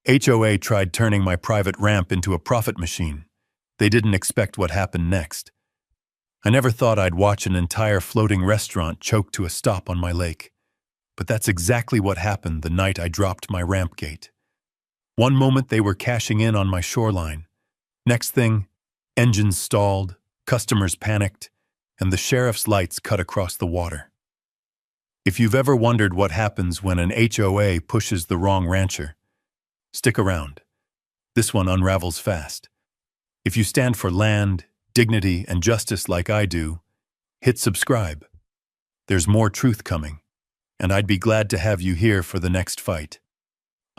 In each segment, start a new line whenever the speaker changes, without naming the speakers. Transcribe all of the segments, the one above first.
HOA tried turning my private ramp into a profit machine. They didn't expect what happened next. I never thought I'd watch an entire floating restaurant choke to a stop on my lake. But that's exactly what happened the night I dropped my ramp gate. One moment they were cashing in on my shoreline. Next thing, engines stalled, customers panicked, and the sheriff's lights cut across the water. If you've ever wondered what happens when an HOA pushes the wrong rancher, stick around. This one unravels fast. If you stand for land, dignity, and justice like I do, hit subscribe. There's more truth coming, and I'd be glad to have you here for the next fight.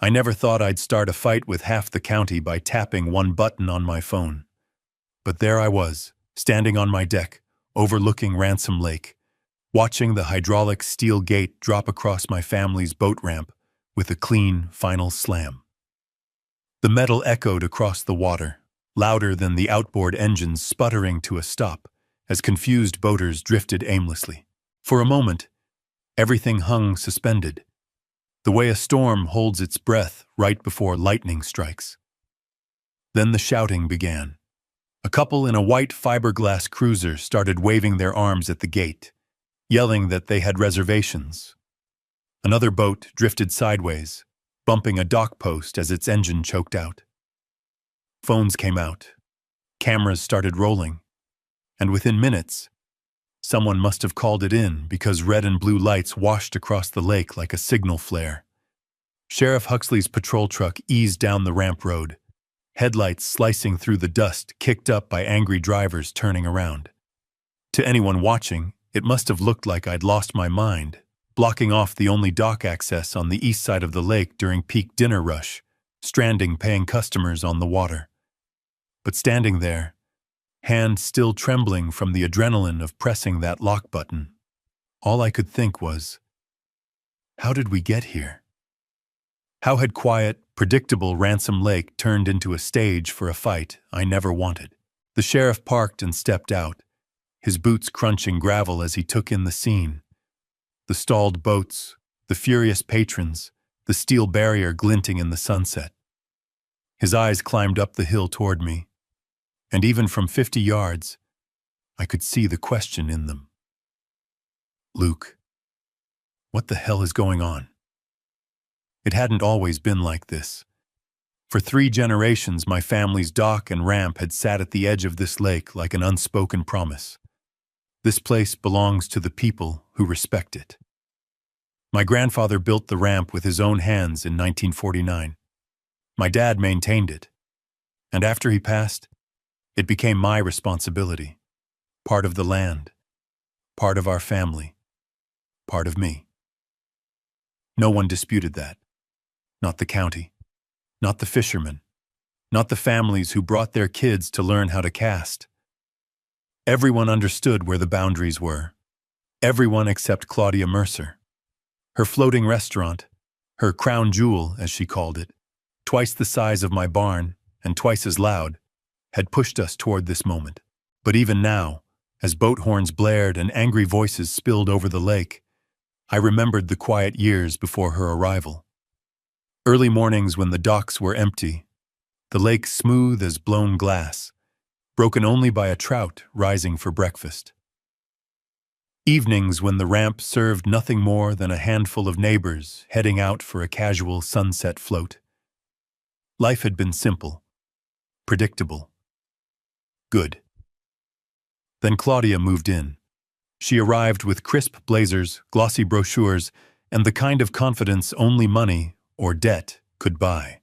I never thought I'd start a fight with half the county by tapping one button on my phone. But there I was, standing on my deck, overlooking Ransom Lake, watching the hydraulic steel gate drop across my family's boat ramp with a clean, final slam. The metal echoed across the water, louder than the outboard engines sputtering to a stop as confused boaters drifted aimlessly. For a moment, everything hung suspended, the way a storm holds its breath right before lightning strikes. Then the shouting began. A couple in a white fiberglass cruiser started waving their arms at the gate, yelling that they had reservations. Another boat drifted sideways, bumping a dock post as its engine choked out. Phones came out, cameras started rolling, and within minutes, someone must have called it in because red and blue lights washed across the lake like a signal flare. Sheriff Huxley's patrol truck eased down the ramp road, headlights slicing through the dust kicked up by angry drivers turning around. To anyone watching, it must have looked like I'd lost my mind, blocking off the only dock access on the east side of the lake during peak dinner rush, stranding paying customers on the water. But standing there, hand still trembling from the adrenaline of pressing that lock button, all I could think was, how did we get here? How had quiet, predictable Ransom Lake turned into a stage for a fight I never wanted? The sheriff parked and stepped out, his boots crunching gravel as he took in the scene. The stalled boats, the furious patrons, the steel barrier glinting in the sunset. His eyes climbed up the hill toward me, and even from 50 yards, I could see the question in them. Luke, what the hell is going on? It hadn't always been like this. For 3 generations, my family's dock and ramp had sat at the edge of this lake like an unspoken promise. This place belongs to the people who respect it. My grandfather built the ramp with his own hands in 1949. My dad maintained it. And after he passed, it became my responsibility. Part of the land. Part of our family. Part of me. No one disputed that. Not the county. Not the fishermen. Not the families who brought their kids to learn how to cast. Everyone understood where the boundaries were. Everyone except Claudia Mercer. Her floating restaurant, her crown jewel, as she called it, twice the size of my barn and twice as loud, had pushed us toward this moment. But even now, as boat horns blared and angry voices spilled over the lake, I remembered the quiet years before her arrival. Early mornings when the docks were empty, the lake smooth as blown glass, broken only by a trout rising for breakfast. Evenings when the ramp served nothing more than a handful of neighbors heading out for a casual sunset float. Life had been simple, predictable, good. Then Claudia moved in. She arrived with crisp blazers, glossy brochures, and the kind of confidence only money or debt could buy.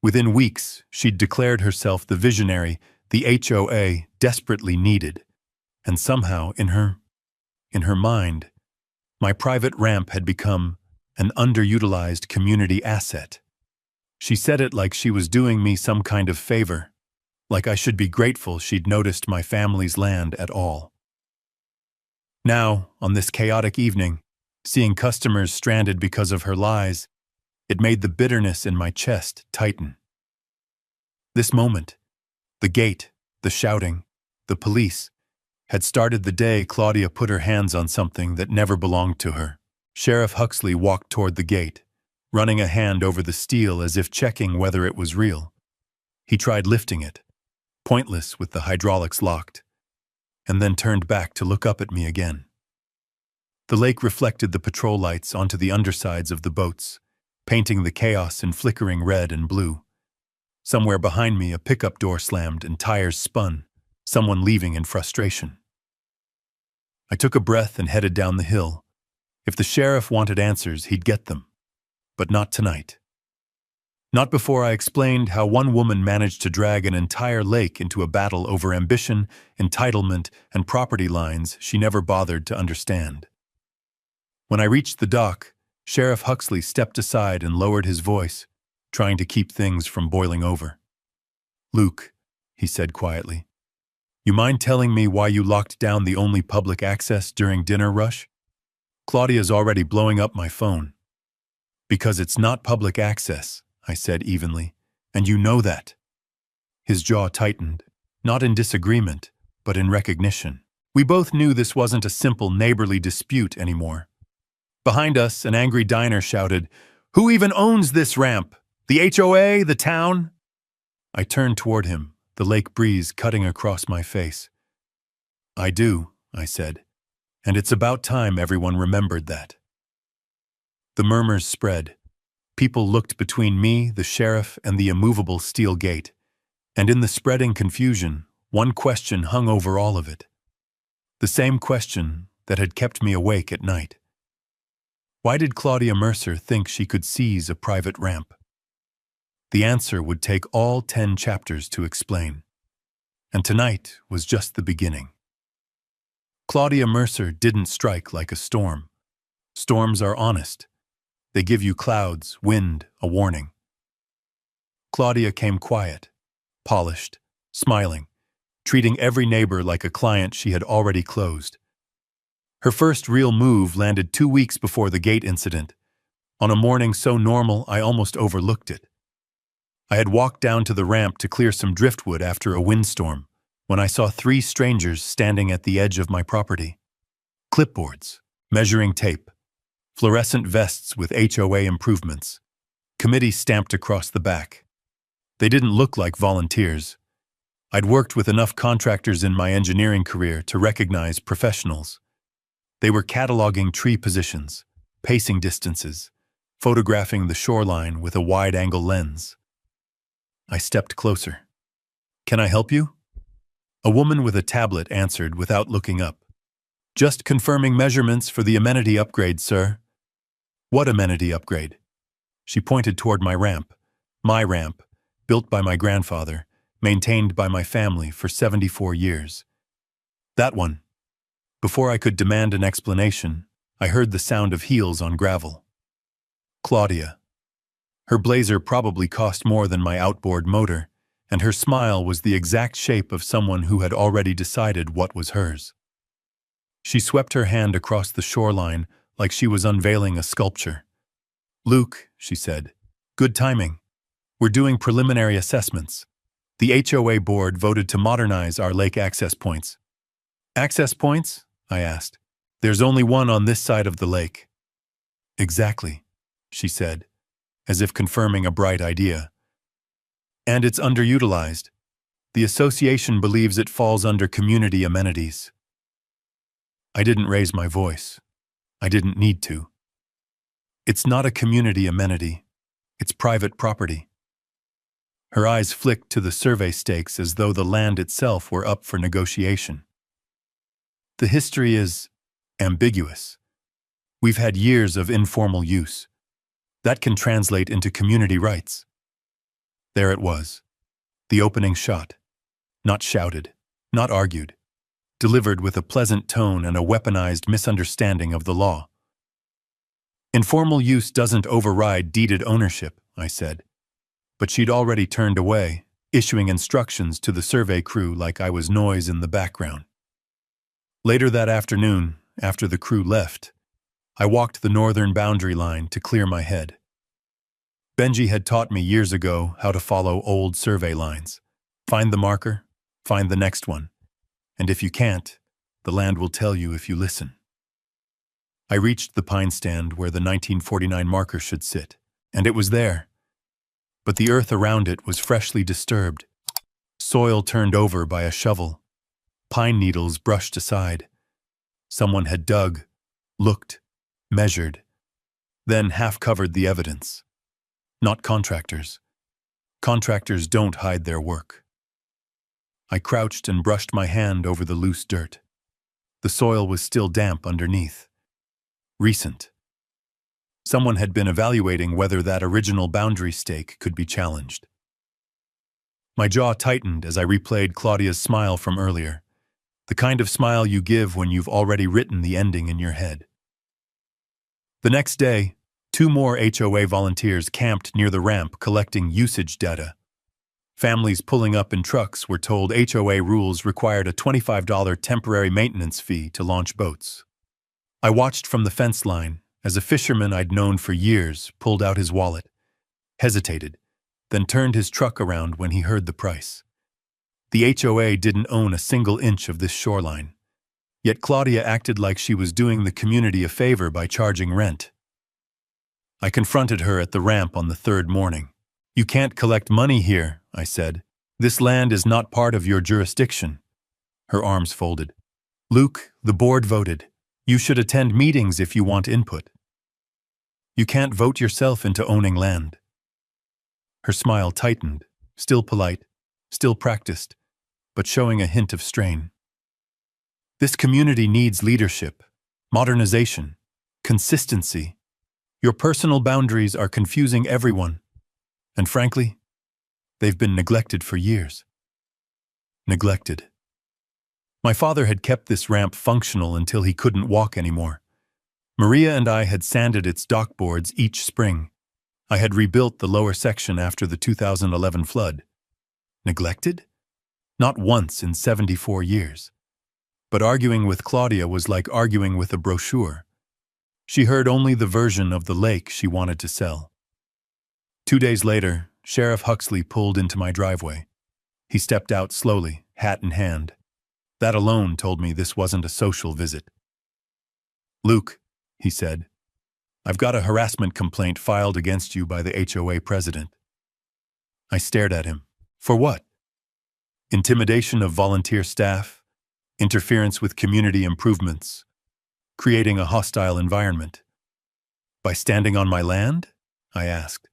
Within weeks, she'd declared herself the visionary the HOA desperately needed, and somehow in her mind, my private ramp had become an underutilized community asset. She said it like she was doing me some kind of favor, like I should be grateful she'd noticed my family's land at all. Now, on this chaotic evening, seeing customers stranded because of her lies, it made the bitterness in my chest tighten. This moment, the gate, the shouting, the police, had started the day Claudia put her hands on something that never belonged to her. Sheriff Huxley walked toward the gate, running a hand over the steel as if checking whether it was real. He tried lifting it, pointless with the hydraulics locked, and then turned back to look up at me again. The lake reflected the patrol lights onto the undersides of the boats, painting the chaos in flickering red and blue. Somewhere behind me, a pickup door slammed and tires spun, someone leaving in frustration. I took a breath and headed down the hill. If the sheriff wanted answers, he'd get them. But not tonight. Not before I explained how one woman managed to drag an entire lake into a battle over ambition, entitlement, and property lines she never bothered to understand. When I reached the dock, Sheriff Huxley stepped aside and lowered his voice, trying to keep things from boiling over. "Luke," he said quietly, "you mind telling me why you locked down the only public access during dinner rush? Claudia's already blowing up my phone." "Because it's not public access," I said evenly, "and you know that." His jaw tightened, not in disagreement, but in recognition. We both knew this wasn't a simple neighborly dispute anymore. Behind us, an angry diner shouted, "Who even owns this ramp? The HOA? The town?" I turned toward him, the lake breeze cutting across my face. "I do," I said, "and it's about time everyone remembered that." The murmurs spread. People looked between me, the sheriff, and the immovable steel gate, and in the spreading confusion, one question hung over all of it. The same question that had kept me awake at night. Why did Claudia Mercer think she could seize a private ramp? The answer would take all 10 chapters to explain. And tonight was just the beginning. Claudia Mercer didn't strike like a storm. Storms are honest. They give you clouds, wind, a warning. Claudia came quiet, polished, smiling, treating every neighbor like a client she had already closed. Her first real move landed 2 weeks before the gate incident, on a morning so normal I almost overlooked it. I had walked down to the ramp to clear some driftwood after a windstorm, when I saw 3 strangers standing at the edge of my property. Clipboards, measuring tape, fluorescent vests with HOA improvements, committee stamped across the back. They didn't look like volunteers. I'd worked with enough contractors in my engineering career to recognize professionals. They were cataloging tree positions, pacing distances, photographing the shoreline with a wide-angle lens. I stepped closer. "Can I help you?" A woman with a tablet answered without looking up. "Just confirming measurements for the amenity upgrade, sir." "What amenity upgrade?" She pointed toward my ramp, built by my grandfather, maintained by my family for 74 years. "That one." Before I could demand an explanation, I heard the sound of heels on gravel. Claudia. Her blazer probably cost more than my outboard motor, and her smile was the exact shape of someone who had already decided what was hers. She swept her hand across the shoreline like she was unveiling a sculpture. "Luke," she said, "good timing. We're doing preliminary assessments. The HOA board voted to modernize our lake access points." "Access points?" I asked. "There's only one on this side of the lake." "Exactly," she said, as if confirming a bright idea. "And it's underutilized. The association believes it falls under community amenities." I didn't raise my voice. I didn't need to. "It's not a community amenity. It's private property." Her eyes flicked to the survey stakes as though the land itself were up for negotiation. "The history is ambiguous. We've had years of informal use. That can translate into community rights." There it was. The opening shot. Not shouted, not argued. Delivered with a pleasant tone and a weaponized misunderstanding of the law. "Informal use doesn't override deeded ownership," I said. But she'd already turned away, issuing instructions to the survey crew like I was noise in the background. Later that afternoon, after the crew left, I walked the northern boundary line to clear my head. Benji had taught me years ago how to follow old survey lines. Find the marker, find the next one. And if you can't, the land will tell you if you listen. I reached the pine stand where the 1949 marker should sit. And it was there. But the earth around it was freshly disturbed. Soil turned over by a shovel. Pine needles brushed aside. Someone had dug, looked, measured, then half-covered the evidence. Not contractors. Contractors don't hide their work. I crouched and brushed my hand over the loose dirt. The soil was still damp underneath. Recent. Someone had been evaluating whether that original boundary stake could be challenged. My jaw tightened as I replayed Claudia's smile from earlier, the kind of smile you give when you've already written the ending in your head. The next day, 2 more HOA volunteers camped near the ramp collecting usage data. Families pulling up in trucks were told HOA rules required a $25 temporary maintenance fee to launch boats. I watched from the fence line as a fisherman I'd known for years pulled out his wallet, hesitated, then turned his truck around when he heard the price. The HOA didn't own a single inch of this shoreline, yet Claudia acted like she was doing the community a favor by charging rent. I confronted her at the ramp on the 3rd morning. "You can't collect money here," I said. "This land is not part of your jurisdiction." Her arms folded. "Luke, the board voted. You should attend meetings if you want input. You can't vote yourself into owning land." Her smile tightened, still polite, still practiced, but showing a hint of strain. "This community needs leadership, modernization, consistency. Your personal boundaries are confusing everyone. And frankly, they've been neglected for years." Neglected. My father had kept this ramp functional until he couldn't walk anymore. Maria and I had sanded its dockboards each spring. I had rebuilt the lower section after the 2011 flood. Neglected? Not once in 74 years. But arguing with Claudia was like arguing with a brochure. She heard only the version of the lake she wanted to sell. 2 days later, Sheriff Huxley pulled into my driveway. He stepped out slowly, hat in hand. That alone told me this wasn't a social visit. "Luke," he said, "I've got a harassment complaint filed against you by the HOA president." I stared at him. "For what?" "Intimidation of volunteer staff, interference with community improvements, creating a hostile environment." "By standing on my land?" I asked.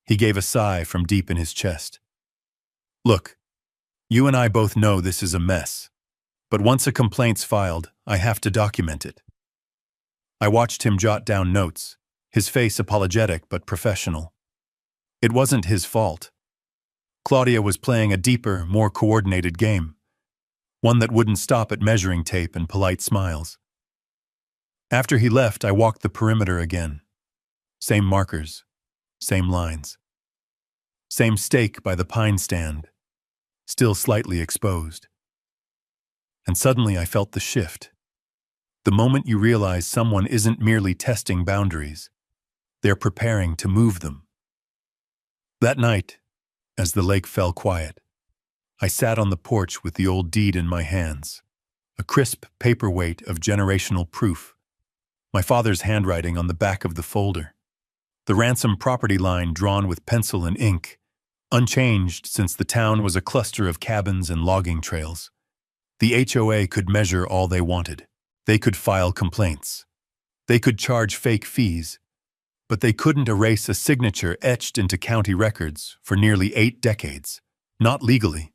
He gave a sigh from deep in his chest. "Look, you and I both know this is a mess, but once a complaint's filed, I have to document it." I watched him jot down notes, his face apologetic but professional. It wasn't his fault. Claudia was playing a deeper, more coordinated game, one that wouldn't stop at measuring tape and polite smiles. After he left, I walked the perimeter again. Same markers, same lines. Same stake by the pine stand, still slightly exposed. And suddenly I felt the shift. The moment you realize someone isn't merely testing boundaries, they're preparing to move them. That night, as the lake fell quiet, I sat on the porch with the old deed in my hands, a crisp paperweight of generational proof, my father's handwriting on the back of the folder, the ransom property line drawn with pencil and ink, unchanged since the town was a cluster of cabins and logging trails. The HOA could measure all they wanted. They could file complaints. They could charge fake fees. But they couldn't erase a signature etched into county records for nearly 8 decades, not legally,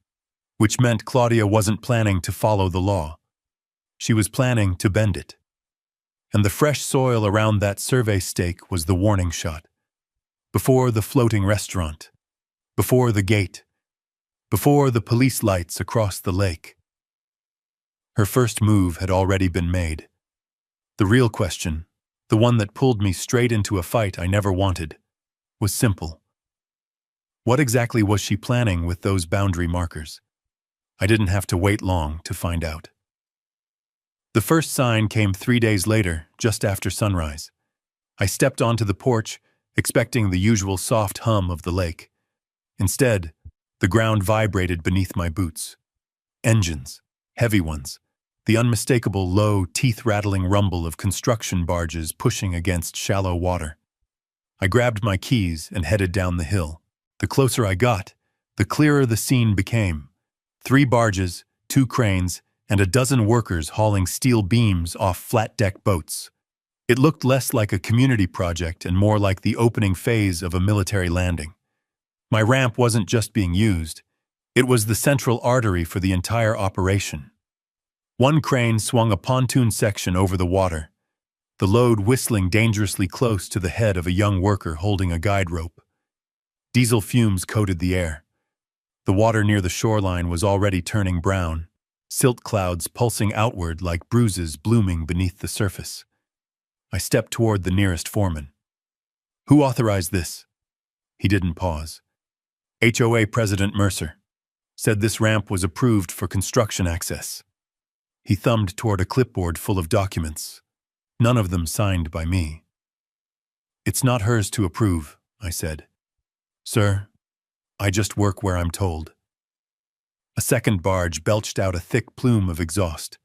which meant Claudia wasn't planning to follow the law. She was planning to bend it. And the fresh soil around that survey stake was the warning shot. Before the floating restaurant, before the gate, before the police lights across the lake. Her first move had already been made. The real question, the one that pulled me straight into a fight I never wanted, was simple. What exactly was she planning with those boundary markers? I didn't have to wait long to find out. The first sign came 3 days later, just after sunrise. I stepped onto the porch, expecting the usual soft hum of the lake. Instead, the ground vibrated beneath my boots. Engines, heavy ones, the unmistakable low, teeth-rattling rumble of construction barges pushing against shallow water. I grabbed my keys and headed down the hill. The closer I got, the clearer the scene became. 3 barges, 2 cranes, and a dozen workers hauling steel beams off flat-deck boats. It looked less like a community project and more like the opening phase of a military landing. My ramp wasn't just being used. It was the central artery for the entire operation. One crane swung a pontoon section over the water, the load whistling dangerously close to the head of a young worker holding a guide rope. Diesel fumes coated the air. The water near the shoreline was already turning brown, silt clouds pulsing outward like bruises blooming beneath the surface. I stepped toward the nearest foreman. "Who authorized this?" He didn't pause. "HOA President Mercer said this ramp was approved for construction access." He thumbed toward a clipboard full of documents, none of them signed by me. "It's not hers to approve," I said. "Sir, I just work where I'm told." A second barge belched out a thick plume of exhaust,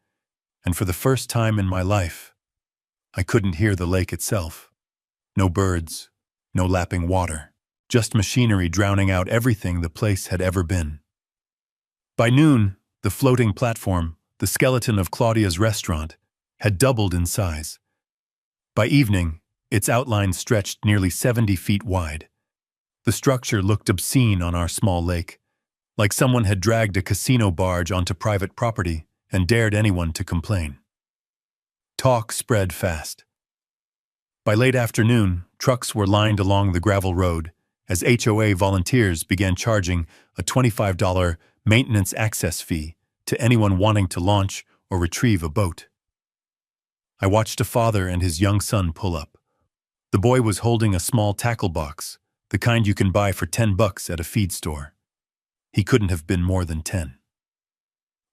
and for the first time in my life, I couldn't hear the lake itself. No birds, no lapping water, just machinery drowning out everything the place had ever been. By noon, the floating platform, the skeleton of Claudia's restaurant, had doubled in size. By evening, its outline stretched nearly 70 feet wide. The structure looked obscene on our small lake, like someone had dragged a casino barge onto private property and dared anyone to complain. Talk spread fast. By late afternoon, trucks were lined along the gravel road as HOA volunteers began charging a $25 maintenance access fee to anyone wanting to launch or retrieve a boat. I watched a father and his young son pull up. The boy was holding a small tackle box, the kind you can buy for $10 at a feed store. He couldn't have been more than 10.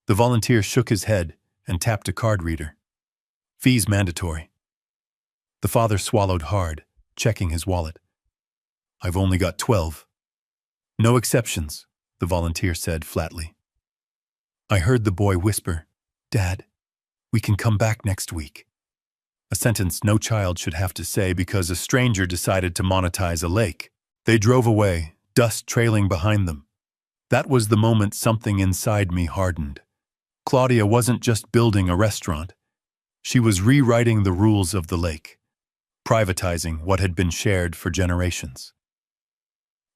The volunteer shook his head and tapped a card reader. "Fees mandatory." The father swallowed hard, checking his wallet. "I've only got 12. "No exceptions," the volunteer said flatly. I heard the boy whisper, "Dad, we can come back next week." A sentence no child should have to say because a stranger decided to monetize a lake. They drove away, dust trailing behind them. That was the moment something inside me hardened. Claudia wasn't just building a restaurant. She was rewriting the rules of the lake, privatizing what had been shared for generations.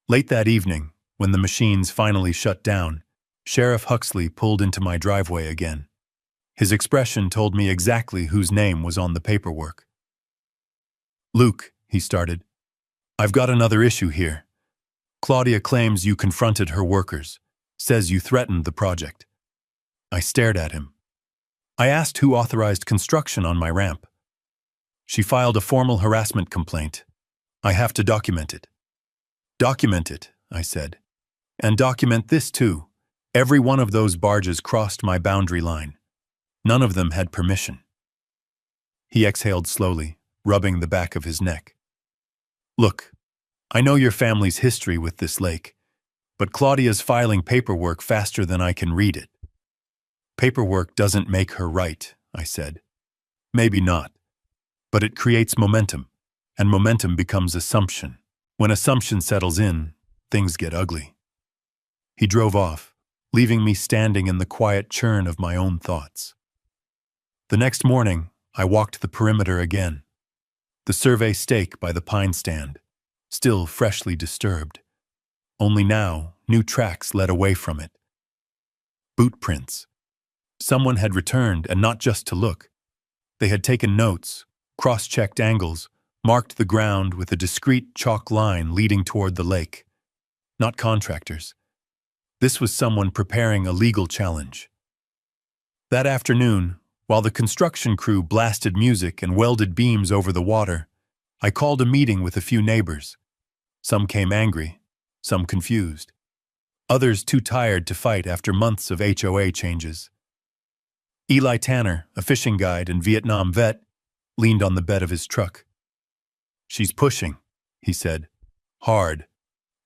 Late that evening, when the machines finally shut down, Sheriff Huxley pulled into my driveway again. His expression told me exactly whose name was on the paperwork. "Luke," he started, "I've got another issue here. Claudia claims you confronted her workers, says you threatened the project." I stared at him. I asked who authorized construction on my ramp. "She filed a formal harassment complaint. I have to document it." "Document it," I said. "And document this too. Every one of those barges crossed my boundary line. None of them had permission." He exhaled slowly, rubbing the back of his neck. "Look, I know your family's history with this lake, but Claudia's filing paperwork faster than I can read it." "Paperwork doesn't make her right," I said. "Maybe not, but it creates momentum, and momentum becomes assumption. When assumption settles in, things get ugly." He drove off, leaving me standing in the quiet churn of my own thoughts. The next morning, I walked the perimeter again. The survey stake by the pine stand, still freshly disturbed. Only now, new tracks led away from it. Boot prints. Someone had returned, and not just to look. They had taken notes, cross-checked angles, marked the ground with a discrete chalk line leading toward the lake. Not contractors. This was someone preparing a legal challenge. That afternoon, while the construction crew blasted music and welded beams over the water, I called a meeting with a few neighbors. Some came angry, some confused. Others too tired to fight after months of HOA changes. Eli Tanner, a fishing guide and Vietnam vet, leaned on the bed of his truck. "She's pushing," he said. "Hard.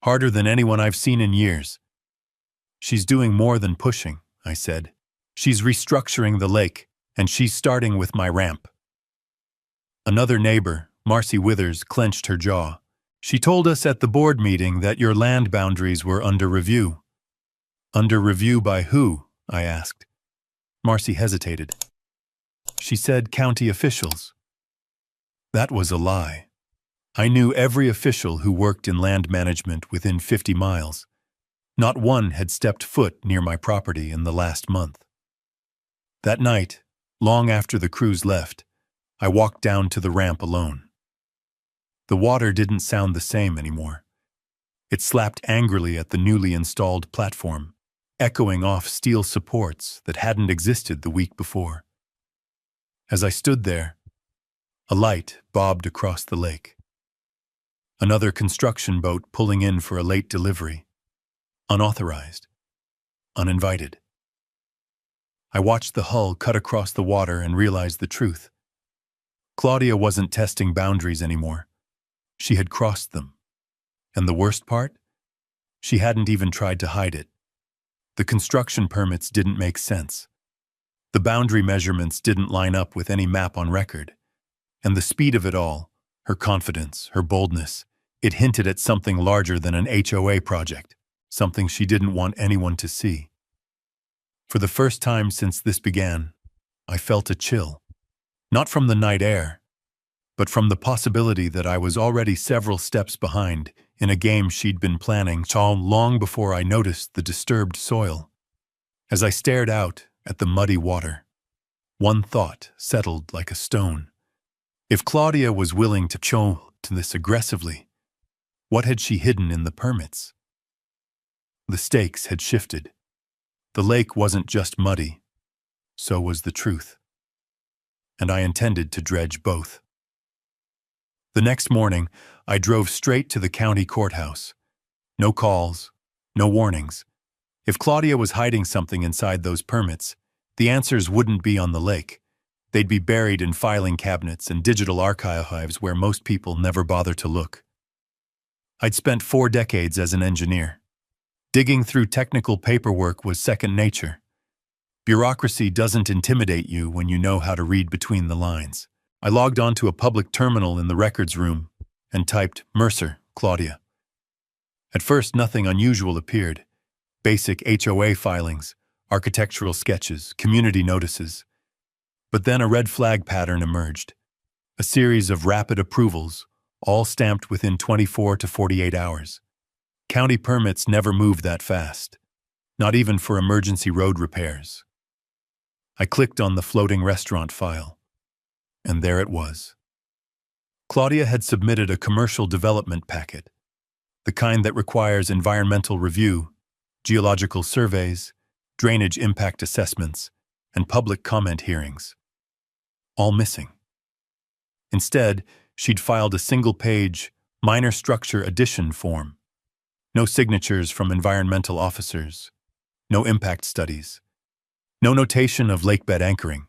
Harder than anyone I've seen in years." "She's doing more than pushing," I said. "She's restructuring the lake, and she's starting with my ramp." Another neighbor, Marcy Withers, clenched her jaw. She told us at the board meeting that your land boundaries were under review. Under review by who? I asked. Marcy hesitated. She said county officials. That was a lie. I knew every official who worked in land management within 50 miles. Not one had stepped foot near my property in the last month. That night, long after the crews left, I walked down to the ramp alone. The water didn't sound the same anymore. It slapped angrily at the newly installed platform, echoing off steel supports that hadn't existed the week before. As I stood there, a light bobbed across the lake. Another construction boat pulling in for a late delivery. Unauthorized. Uninvited. I watched the hull cut across the water and realized the truth. Claudia wasn't testing boundaries anymore. She had crossed them. And the worst part? She hadn't even tried to hide it. The construction permits didn't make sense. The boundary measurements didn't line up with any map on record. And the speed of it all, her confidence, her boldness, it hinted at something larger than an HOA project, something she didn't want anyone to see. For the first time since this began, I felt a chill. Not from the night air, but from the possibility that I was already several steps behind in a game she'd been planning long before I noticed the disturbed soil. As I stared out at the muddy water, one thought settled like a stone. If Claudia was willing to show this aggressively, what had she hidden in the permits? The stakes had shifted. The lake wasn't just muddy, so was the truth. And I intended to dredge both. The next morning, I drove straight to the county courthouse. No calls, no warnings. If Claudia was hiding something inside those permits, the answers wouldn't be on the lake. They'd be buried in filing cabinets and digital archives where most people never bother to look. I'd spent 4 decades as an engineer. Digging through technical paperwork was second nature. Bureaucracy doesn't intimidate you when you know how to read between the lines. I logged onto a public terminal in the records room and typed Mercer, Claudia. At first, nothing unusual appeared. Basic HOA filings, architectural sketches, community notices. But then a red flag pattern emerged. A series of rapid approvals, all stamped within 24 to 48 hours. County permits never moved that fast, not even for emergency road repairs. I clicked on the floating restaurant file, and there it was. Claudia had submitted a commercial development packet, the kind that requires environmental review, geological surveys, drainage impact assessments, and public comment hearings. All missing. Instead, she'd filed a single-page, minor structure addition form. No signatures from environmental officers. No impact studies. No notation of lakebed anchoring.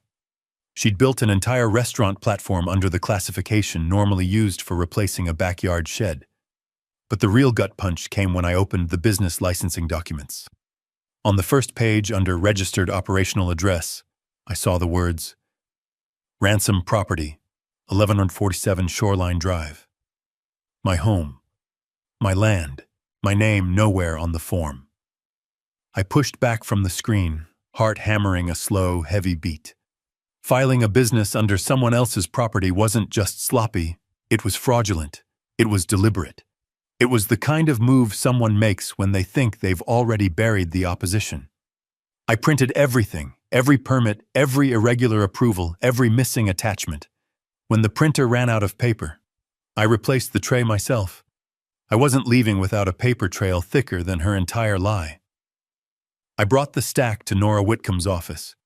She'd built an entire restaurant platform under the classification normally used for replacing a backyard shed. But the real gut punch came when I opened the business licensing documents. On the first page, under Registered Operational Address, I saw the words, Ransom Property, 1147 Shoreline Drive. My home. My land. My name nowhere on the form. I pushed back from the screen, heart hammering a slow, heavy beat. Filing a business under someone else's property wasn't just sloppy, it was fraudulent. It was deliberate. It was the kind of move someone makes when they think they've already buried the opposition. I printed everything, every permit, every irregular approval, every missing attachment. When the printer ran out of paper, I replaced the tray myself. I wasn't leaving without a paper trail thicker than her entire lie. I brought the stack to Nora Whitcomb's office.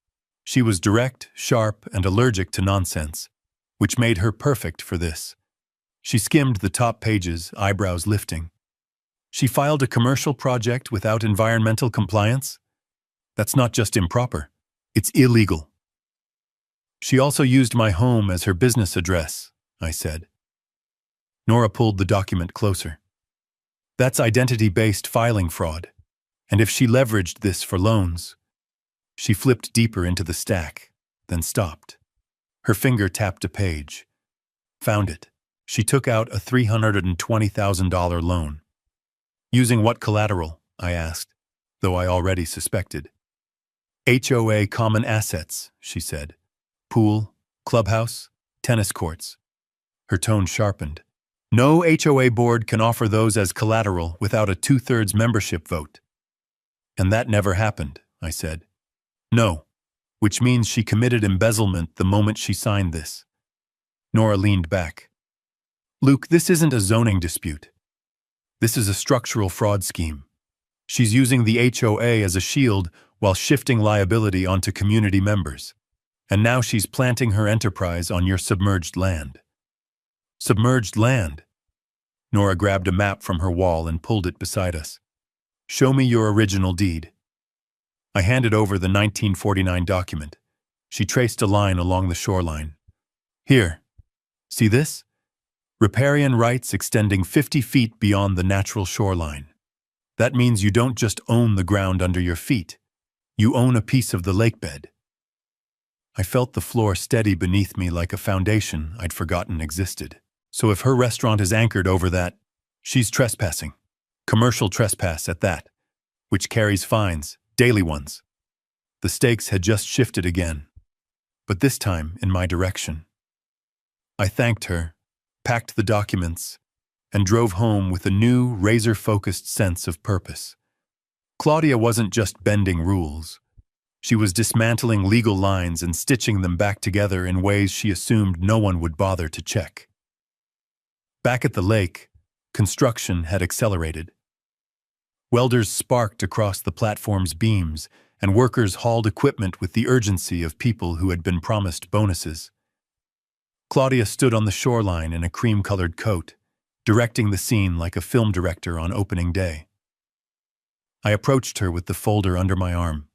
She was direct, sharp, and allergic to nonsense, which made her perfect for this. She skimmed the top pages, eyebrows lifting. She filed a commercial project without environmental compliance? That's not just improper, it's illegal. She also used my home as her business address, I said. Nora pulled the document closer. That's identity-based filing fraud, and if she leveraged this for loans. She flipped deeper into the stack, then stopped. Her finger tapped a page. Found it. She took out a $320,000 loan. Using what collateral? I asked, though I already suspected. HOA common assets, she said. Pool, clubhouse, tennis courts. Her tone sharpened. No HOA board can offer those as collateral without a 2/3 membership vote. And that never happened, I said. No, which means she committed embezzlement the moment she signed this. Nora leaned back. Luke, this isn't a zoning dispute. This is a structural fraud scheme. She's using the HOA as a shield while shifting liability onto community members. And now she's planting her enterprise on your submerged land. Submerged land? Nora grabbed a map from her wall and pulled it beside us. Show me your original deed. I handed over the 1949 document. She traced a line along the shoreline. Here. See this? Riparian rights extending 50 feet beyond the natural shoreline. That means you don't just own the ground under your feet. You own a piece of the lakebed. I felt the floor steady beneath me like a foundation I'd forgotten existed. So if her restaurant is anchored over that, she's trespassing. Commercial trespass at that, which carries fines, daily ones. The stakes had just shifted again, but this time in my direction. I thanked her, packed the documents, and drove home with a new, razor-focused sense of purpose. Claudia wasn't just bending rules. She was dismantling legal lines and stitching them back together in ways she assumed no one would bother to check. Back at the lake, construction had accelerated. Welders sparked across the platform's beams, and workers hauled equipment with the urgency of people who had been promised bonuses. Claudia stood on the shoreline in a cream-colored coat, directing the scene like a film director on opening day. I approached her with the folder under my arm.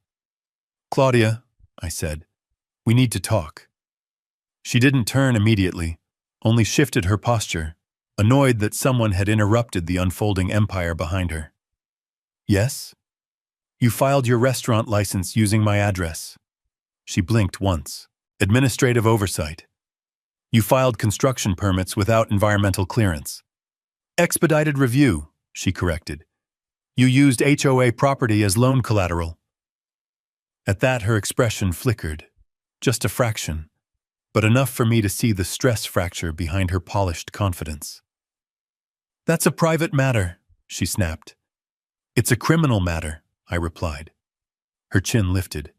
Claudia, I said, we need to talk. She didn't turn immediately, only shifted her posture, annoyed that someone had interrupted the unfolding empire behind her. Yes? You filed your restaurant license using my address. She blinked once. Administrative oversight. You filed construction permits without environmental clearance. Expedited review, she corrected. You used HOA property as loan collateral. At that, her expression flickered. Just a fraction, but enough for me to see the stress fracture behind her polished confidence. That's a private matter, she snapped. It's a criminal matter, I replied. Her chin lifted.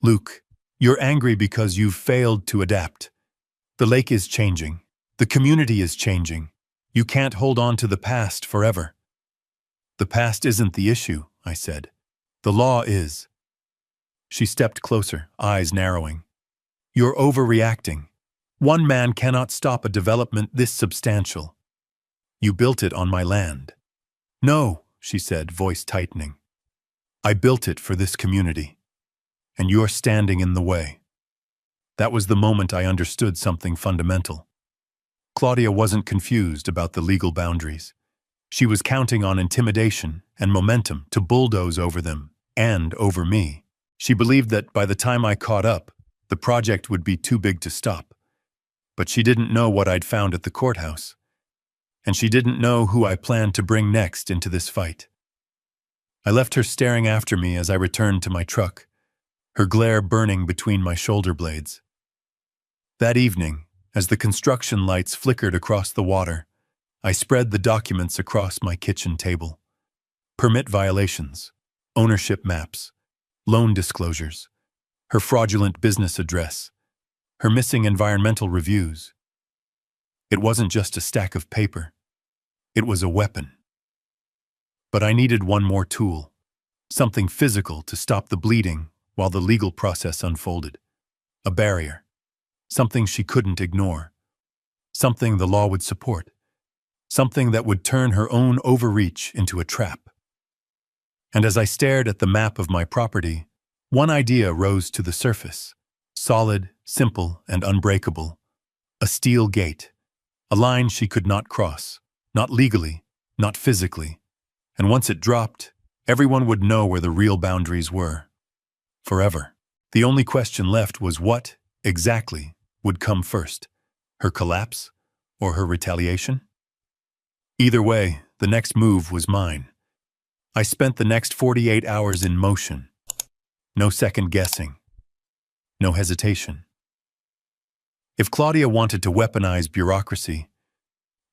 Luke, you're angry because you've failed to adapt. The lake is changing. The community is changing. You can't hold on to the past forever. The past isn't the issue, I said. The law is. She stepped closer, eyes narrowing. You're overreacting. One man cannot stop a development this substantial. You built it on my land. No, she said, voice tightening. I built it for this community. And you're standing in the way. That was the moment I understood something fundamental. Claudia wasn't confused about the legal boundaries. She was counting on intimidation and momentum to bulldoze over them and over me. She believed that by the time I caught up, the project would be too big to stop. But she didn't know what I'd found at the courthouse. And she didn't know who I planned to bring next into this fight. I left her staring after me as I returned to my truck, her glare burning between my shoulder blades. That evening, as the construction lights flickered across the water, I spread the documents across my kitchen table. Permit violations, ownership maps, loan disclosures, her fraudulent business address, her missing environmental reviews. It wasn't just a stack of paper. It was a weapon. But I needed one more tool, something physical to stop the bleeding while the legal process unfolded. A barrier. Something she couldn't ignore. Something the law would support. Something that would turn her own overreach into a trap. And as I stared at the map of my property, one idea rose to the surface. Solid, simple, and unbreakable. A steel gate. A line she could not cross. Not legally, not physically. And once it dropped, everyone would know where the real boundaries were. Forever. The only question left was what, exactly, would come first. Her collapse, Or her retaliation? Either way, the next move was mine. I spent the next 48 hours in motion. No second guessing. No hesitation. If Claudia wanted to weaponize bureaucracy,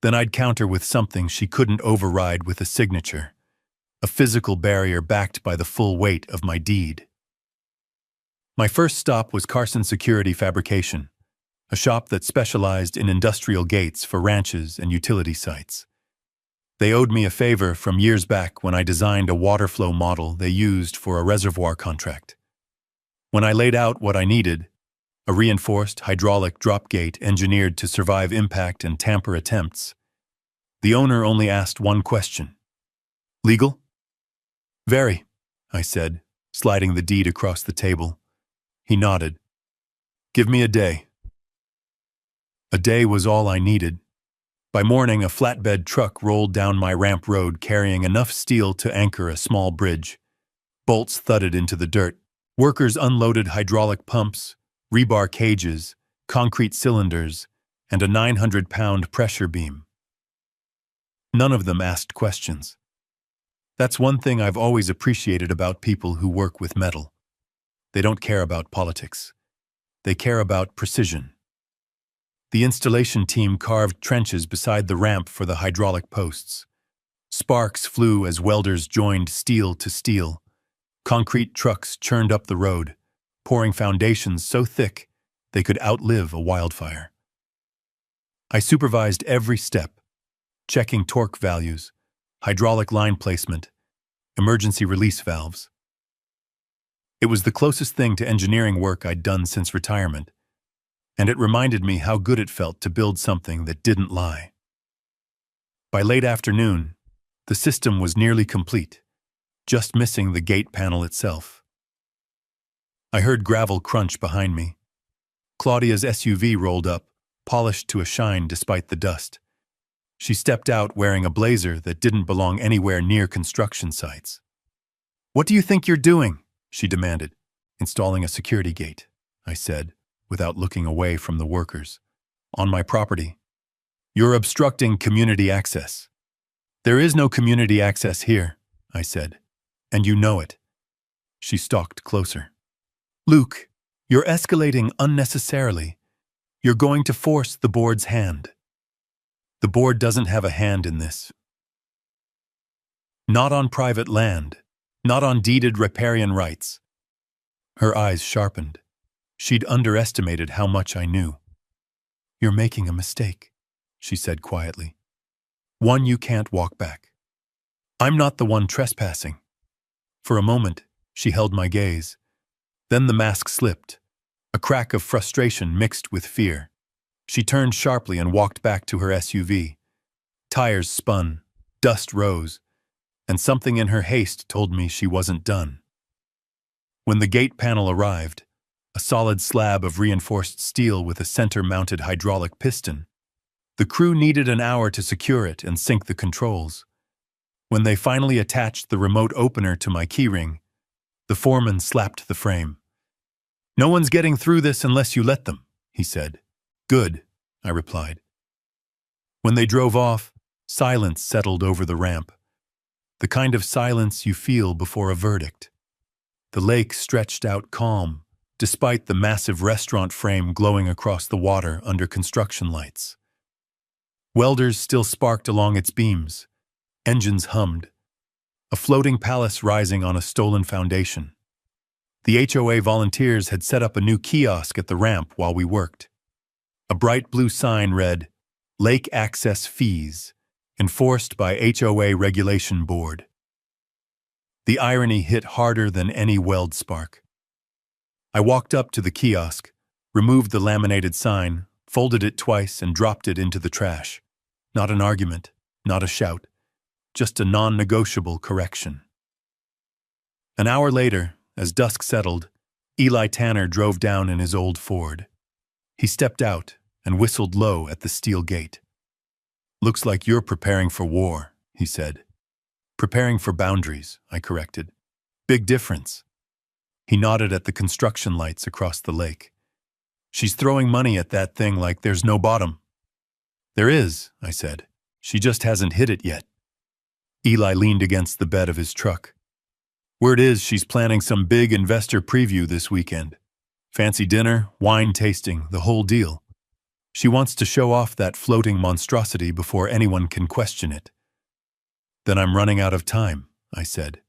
then I'd counter with something she couldn't override with a signature, a physical barrier backed by the full weight of my deed. My first stop was Carson Security Fabrication, a shop that specialized in industrial gates for ranches and utility sites. They owed me a favor from years back when I designed a water flow model they used for a reservoir contract. When I laid out what I needed, a reinforced hydraulic drop gate engineered to survive impact and tamper attempts, the owner only asked one question. Legal? Very, I said, sliding the deed across the table. He nodded. Give me a day. A day was all I needed. By morning, a flatbed truck rolled down my ramp road carrying enough steel to anchor a small bridge. Bolts thudded into the dirt. Workers unloaded hydraulic pumps, rebar cages, concrete cylinders, and a 900-pound pressure beam. None of them asked questions. That's one thing I've always appreciated about people who work with metal. They don't care about politics. They care about precision. The installation team carved trenches beside the ramp for the hydraulic posts. Sparks flew as welders joined steel to steel. Concrete trucks churned up the road, pouring foundations so thick they could outlive a wildfire. I supervised every step, checking torque values, hydraulic line placement, emergency release valves. It was the closest thing to engineering work I'd done since retirement, and it reminded me how good it felt to build something that didn't lie. By late afternoon, the system was nearly complete, just missing the gate panel itself. I heard gravel crunch behind me. Claudia's SUV rolled up, polished to a shine despite the dust. She stepped out wearing a blazer that didn't belong anywhere near construction sites. What do you think you're doing? She demanded. Installing a security gate, I said, without looking away from the workers. On my property. You're obstructing community access. There is no community access here, I said. And you know it. She stalked closer. Luke, you're escalating unnecessarily. You're going to force the board's hand. The board doesn't have a hand in this. Not on private land. Not on deeded riparian rights. Her eyes sharpened. She'd underestimated how much I knew. You're making a mistake, she said quietly. One you can't walk back. I'm not the one trespassing. For a moment, she held my gaze. Then the mask slipped, a crack of frustration mixed with fear. She turned sharply and walked back to her SUV. Tires spun, dust rose, and something in her haste told me she wasn't done. When the gate panel arrived, a solid slab of reinforced steel with a center-mounted hydraulic piston, the crew needed an hour to secure it and sync the controls. When they finally attached the remote opener to my keyring, the foreman slapped the frame. No one's getting through this unless you let them, he said. Good, I replied. When they drove off, silence settled over the ramp. The kind of silence you feel before a verdict. The lake stretched out calm, despite the massive restaurant frame glowing across the water under construction lights. Welders still sparked along its beams. Engines hummed. A floating palace rising on a stolen foundation. The HOA volunteers had set up a new kiosk at the ramp while we worked. A bright blue sign read, Lake Access Fees, enforced by HOA Regulation Board. The irony hit harder than any weld spark. I walked up to the kiosk, removed the laminated sign, folded it twice and dropped it into the trash. Not an argument, not a shout, just a non-negotiable correction. An hour later, as dusk settled, Eli Tanner drove down in his old Ford. He stepped out and whistled low at the steel gate. Looks like you're preparing for war, he said. Preparing for boundaries, I corrected. Big difference. He nodded at the construction lights across the lake. She's throwing money at that thing like there's no bottom. There is, I said. She just hasn't hit it yet. Eli leaned against the bed of his truck. Word is she's planning some big investor preview this weekend. Fancy dinner, wine tasting, the whole deal. She wants to show off that floating monstrosity before anyone can question it. Then I'm running out of time, I said.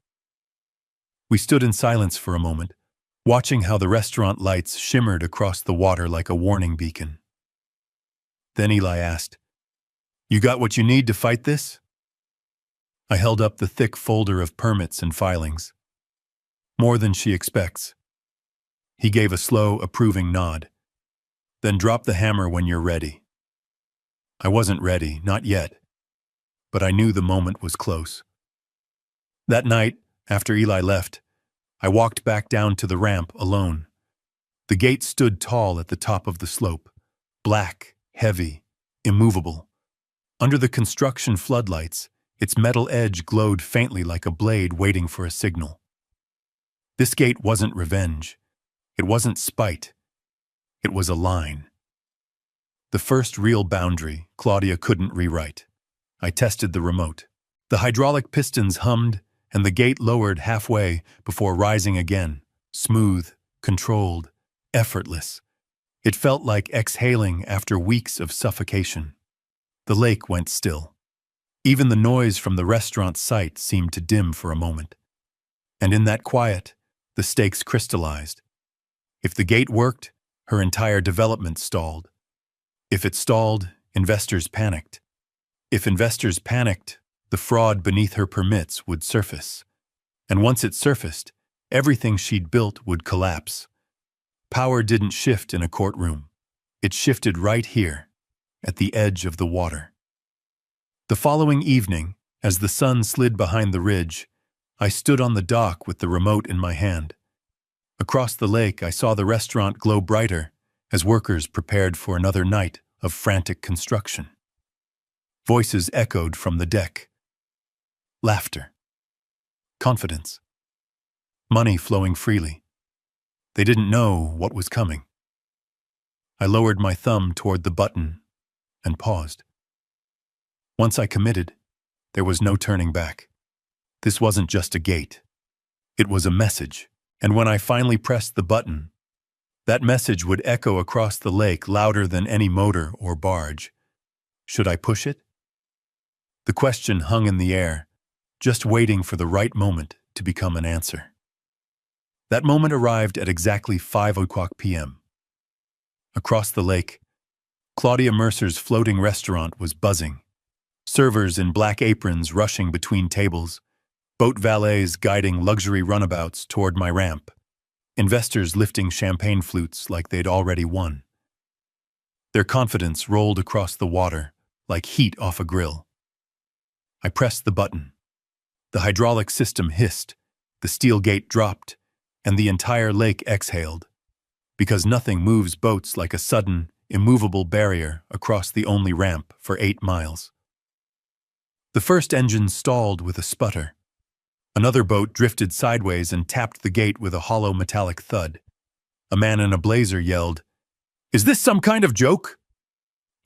We stood in silence for a moment, watching how the restaurant lights shimmered across the water like a warning beacon. Then Eli asked, "You got what you need to fight this?" I held up the thick folder of permits and filings. More than she expects. He gave a slow, approving nod. Then drop the hammer when you're ready. I wasn't ready, not yet, but I knew the moment was close. That night, after Eli left, I walked back down to the ramp alone. The gate stood tall at the top of the slope, black, heavy, immovable. Under the construction floodlights, its metal edge glowed faintly like a blade waiting for a signal. This gate wasn't revenge. It wasn't spite. It was a line. The first real boundary Claudia couldn't rewrite. I tested the remote. The hydraulic pistons hummed, and the gate lowered halfway before rising again, smooth, controlled, effortless. It felt like exhaling after weeks of suffocation. The lake went still. Even the noise from the restaurant site seemed to dim for a moment. And in that quiet, the stakes crystallized. If the gate worked, her entire development stalled. If it stalled, investors panicked. If investors panicked, the fraud beneath her permits would surface. And once it surfaced, everything she'd built would collapse. Power didn't shift in a courtroom. It shifted right here, at the edge of the water. The following evening, as the sun slid behind the ridge, I stood on the dock with the remote in my hand. Across the lake, I saw the restaurant glow brighter as workers prepared for another night of frantic construction. Voices echoed from the deck. Laughter. Confidence. Money flowing freely. They didn't know what was coming. I lowered my thumb toward the button and paused. Once I committed, there was no turning back. This wasn't just a gate. It was a message. And when I finally pressed the button, that message would echo across the lake louder than any motor or barge. Should I push it? The question hung in the air, just waiting for the right moment to become an answer. That moment arrived at exactly 5:00 p.m. Across the lake, Claudia Mercer's floating restaurant was buzzing. Servers in black aprons rushing between tables, boat valets guiding luxury runabouts toward my ramp, investors lifting champagne flutes like they'd already won. Their confidence rolled across the water like heat off a grill. I pressed the button. The hydraulic system hissed, the steel gate dropped, and the entire lake exhaled, because nothing moves boats like a sudden, immovable barrier across the only ramp for 8 miles. The first engine stalled with a sputter. Another boat drifted sideways and tapped the gate with a hollow metallic thud. A man in a blazer yelled, "Is this some kind of joke?"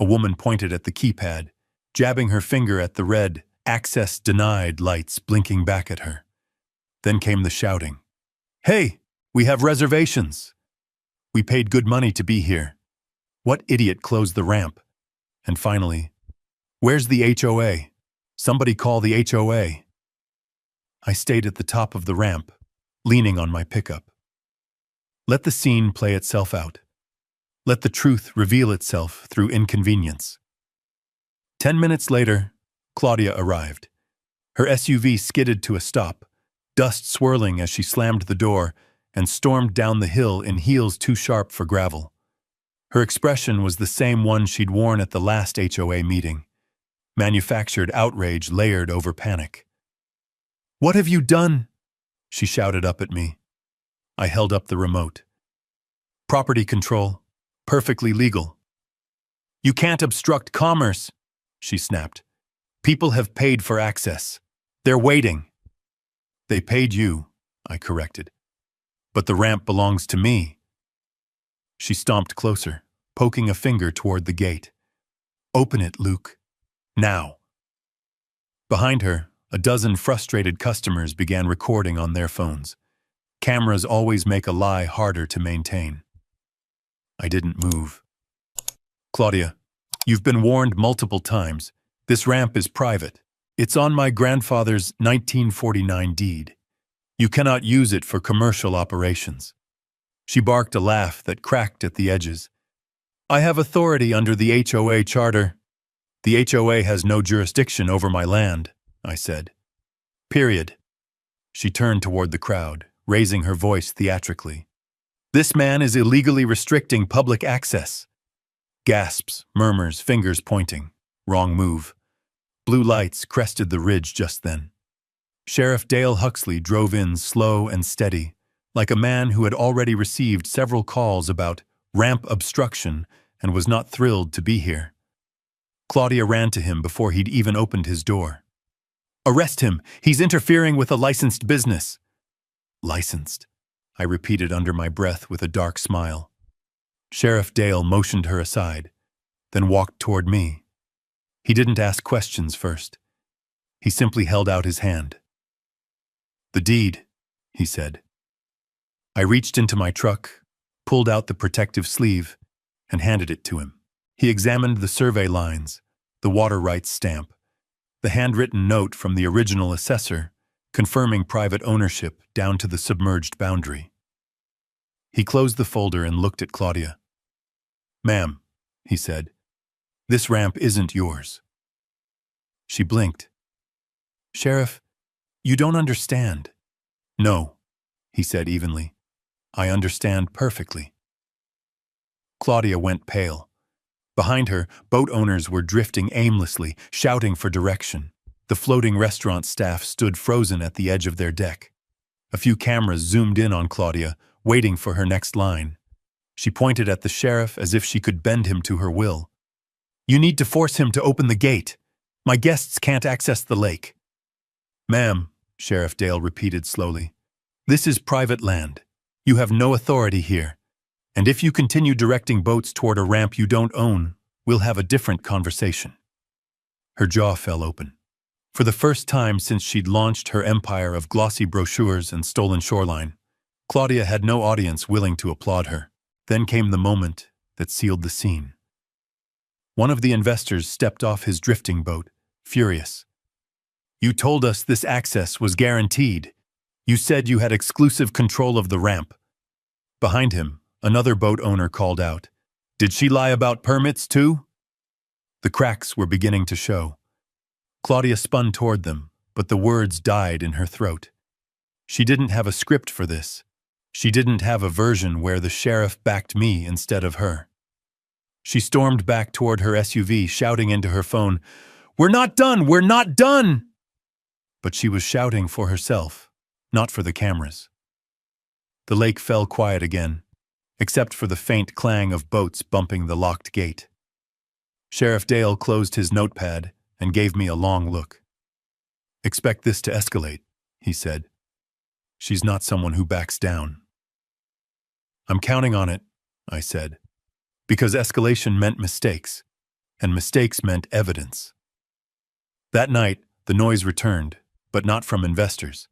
A woman pointed at the keypad, jabbing her finger at the red, "Access denied" lights blinking back at her. Then came the shouting. "Hey, we have reservations. We paid good money to be here. What idiot closed the ramp?" And finally, "Where's the HOA? Somebody call the HOA." I stayed at the top of the ramp, leaning on my pickup. Let the scene play itself out. Let the truth reveal itself through inconvenience. 10 minutes later, Claudia arrived. Her SUV skidded to a stop, dust swirling as she slammed the door and stormed down the hill in heels too sharp for gravel. Her expression was the same one she'd worn at the last HOA meeting. Manufactured outrage layered over panic. "What have you done?" she shouted up at me. I held up the remote. "Property control. Perfectly legal." "You can't obstruct commerce," she snapped. "People have paid for access. They're waiting." "They paid you," I corrected. "But the ramp belongs to me." She stomped closer, poking a finger toward the gate. Open it, Luke. Now. Behind her, a dozen frustrated customers began recording on their phones. Cameras always make a lie harder to maintain. I didn't move. Claudia, you've been warned multiple times. This ramp is private. It's on my grandfather's 1949 deed. You cannot use it for commercial operations. She barked a laugh that cracked at the edges. I have authority under the HOA charter. The HOA has no jurisdiction over my land, I said. Period. She turned toward the crowd, raising her voice theatrically. This man is illegally restricting public access. Gasps, murmurs, fingers pointing. Wrong move. Blue lights crested the ridge just then. Sheriff Dale Huxley drove in slow and steady, like a man who had already received several calls about ramp obstruction and was not thrilled to be here. Claudia ran to him before he'd even opened his door. Arrest him! He's interfering with a licensed business. Licensed, I repeated under my breath with a dark smile. Sheriff Dale motioned her aside, then walked toward me. He didn't ask questions first. He simply held out his hand. The deed, he said. I reached into my truck, pulled out the protective sleeve, and handed it to him. He examined the survey lines, the water rights stamp, the handwritten note from the original assessor, confirming private ownership down to the submerged boundary. He closed the folder and looked at Claudia. Ma'am, he said, this ramp isn't yours. She blinked. Sheriff, you don't understand. No, he said evenly. I understand perfectly. Claudia went pale. Behind her, boat owners were drifting aimlessly, shouting for direction. The floating restaurant staff stood frozen at the edge of their deck. A few cameras zoomed in on Claudia, waiting for her next line. She pointed at the sheriff as if she could bend him to her will. You need to force him to open the gate. My guests can't access the lake. Ma'am, Sheriff Dale repeated slowly, this is private land. You have no authority here. And if you continue directing boats toward a ramp you don't own, we'll have a different conversation. Her jaw fell open. For the first time since she'd launched her empire of glossy brochures and stolen shoreline, Claudia had no audience willing to applaud her. Then came the moment that sealed the scene. One of the investors stepped off his drifting boat, furious. You told us this access was guaranteed. You said you had exclusive control of the ramp. Behind him, another boat owner called out, Did she lie about permits too? The cracks were beginning to show. Claudia spun toward them, but the words died in her throat. She didn't have a script for this. She didn't have a version where the sheriff backed me instead of her. She stormed back toward her SUV, shouting into her phone, We're not done! We're not done! But she was shouting for herself, not for the cameras. The lake fell quiet again, except for the faint clang of boats bumping the locked gate. Sheriff Dale closed his notepad and gave me a long look. Expect this to escalate, he said. She's not someone who backs down. I'm counting on it, I said, because escalation meant mistakes, and mistakes meant evidence. That night, the noise returned, but not from investors.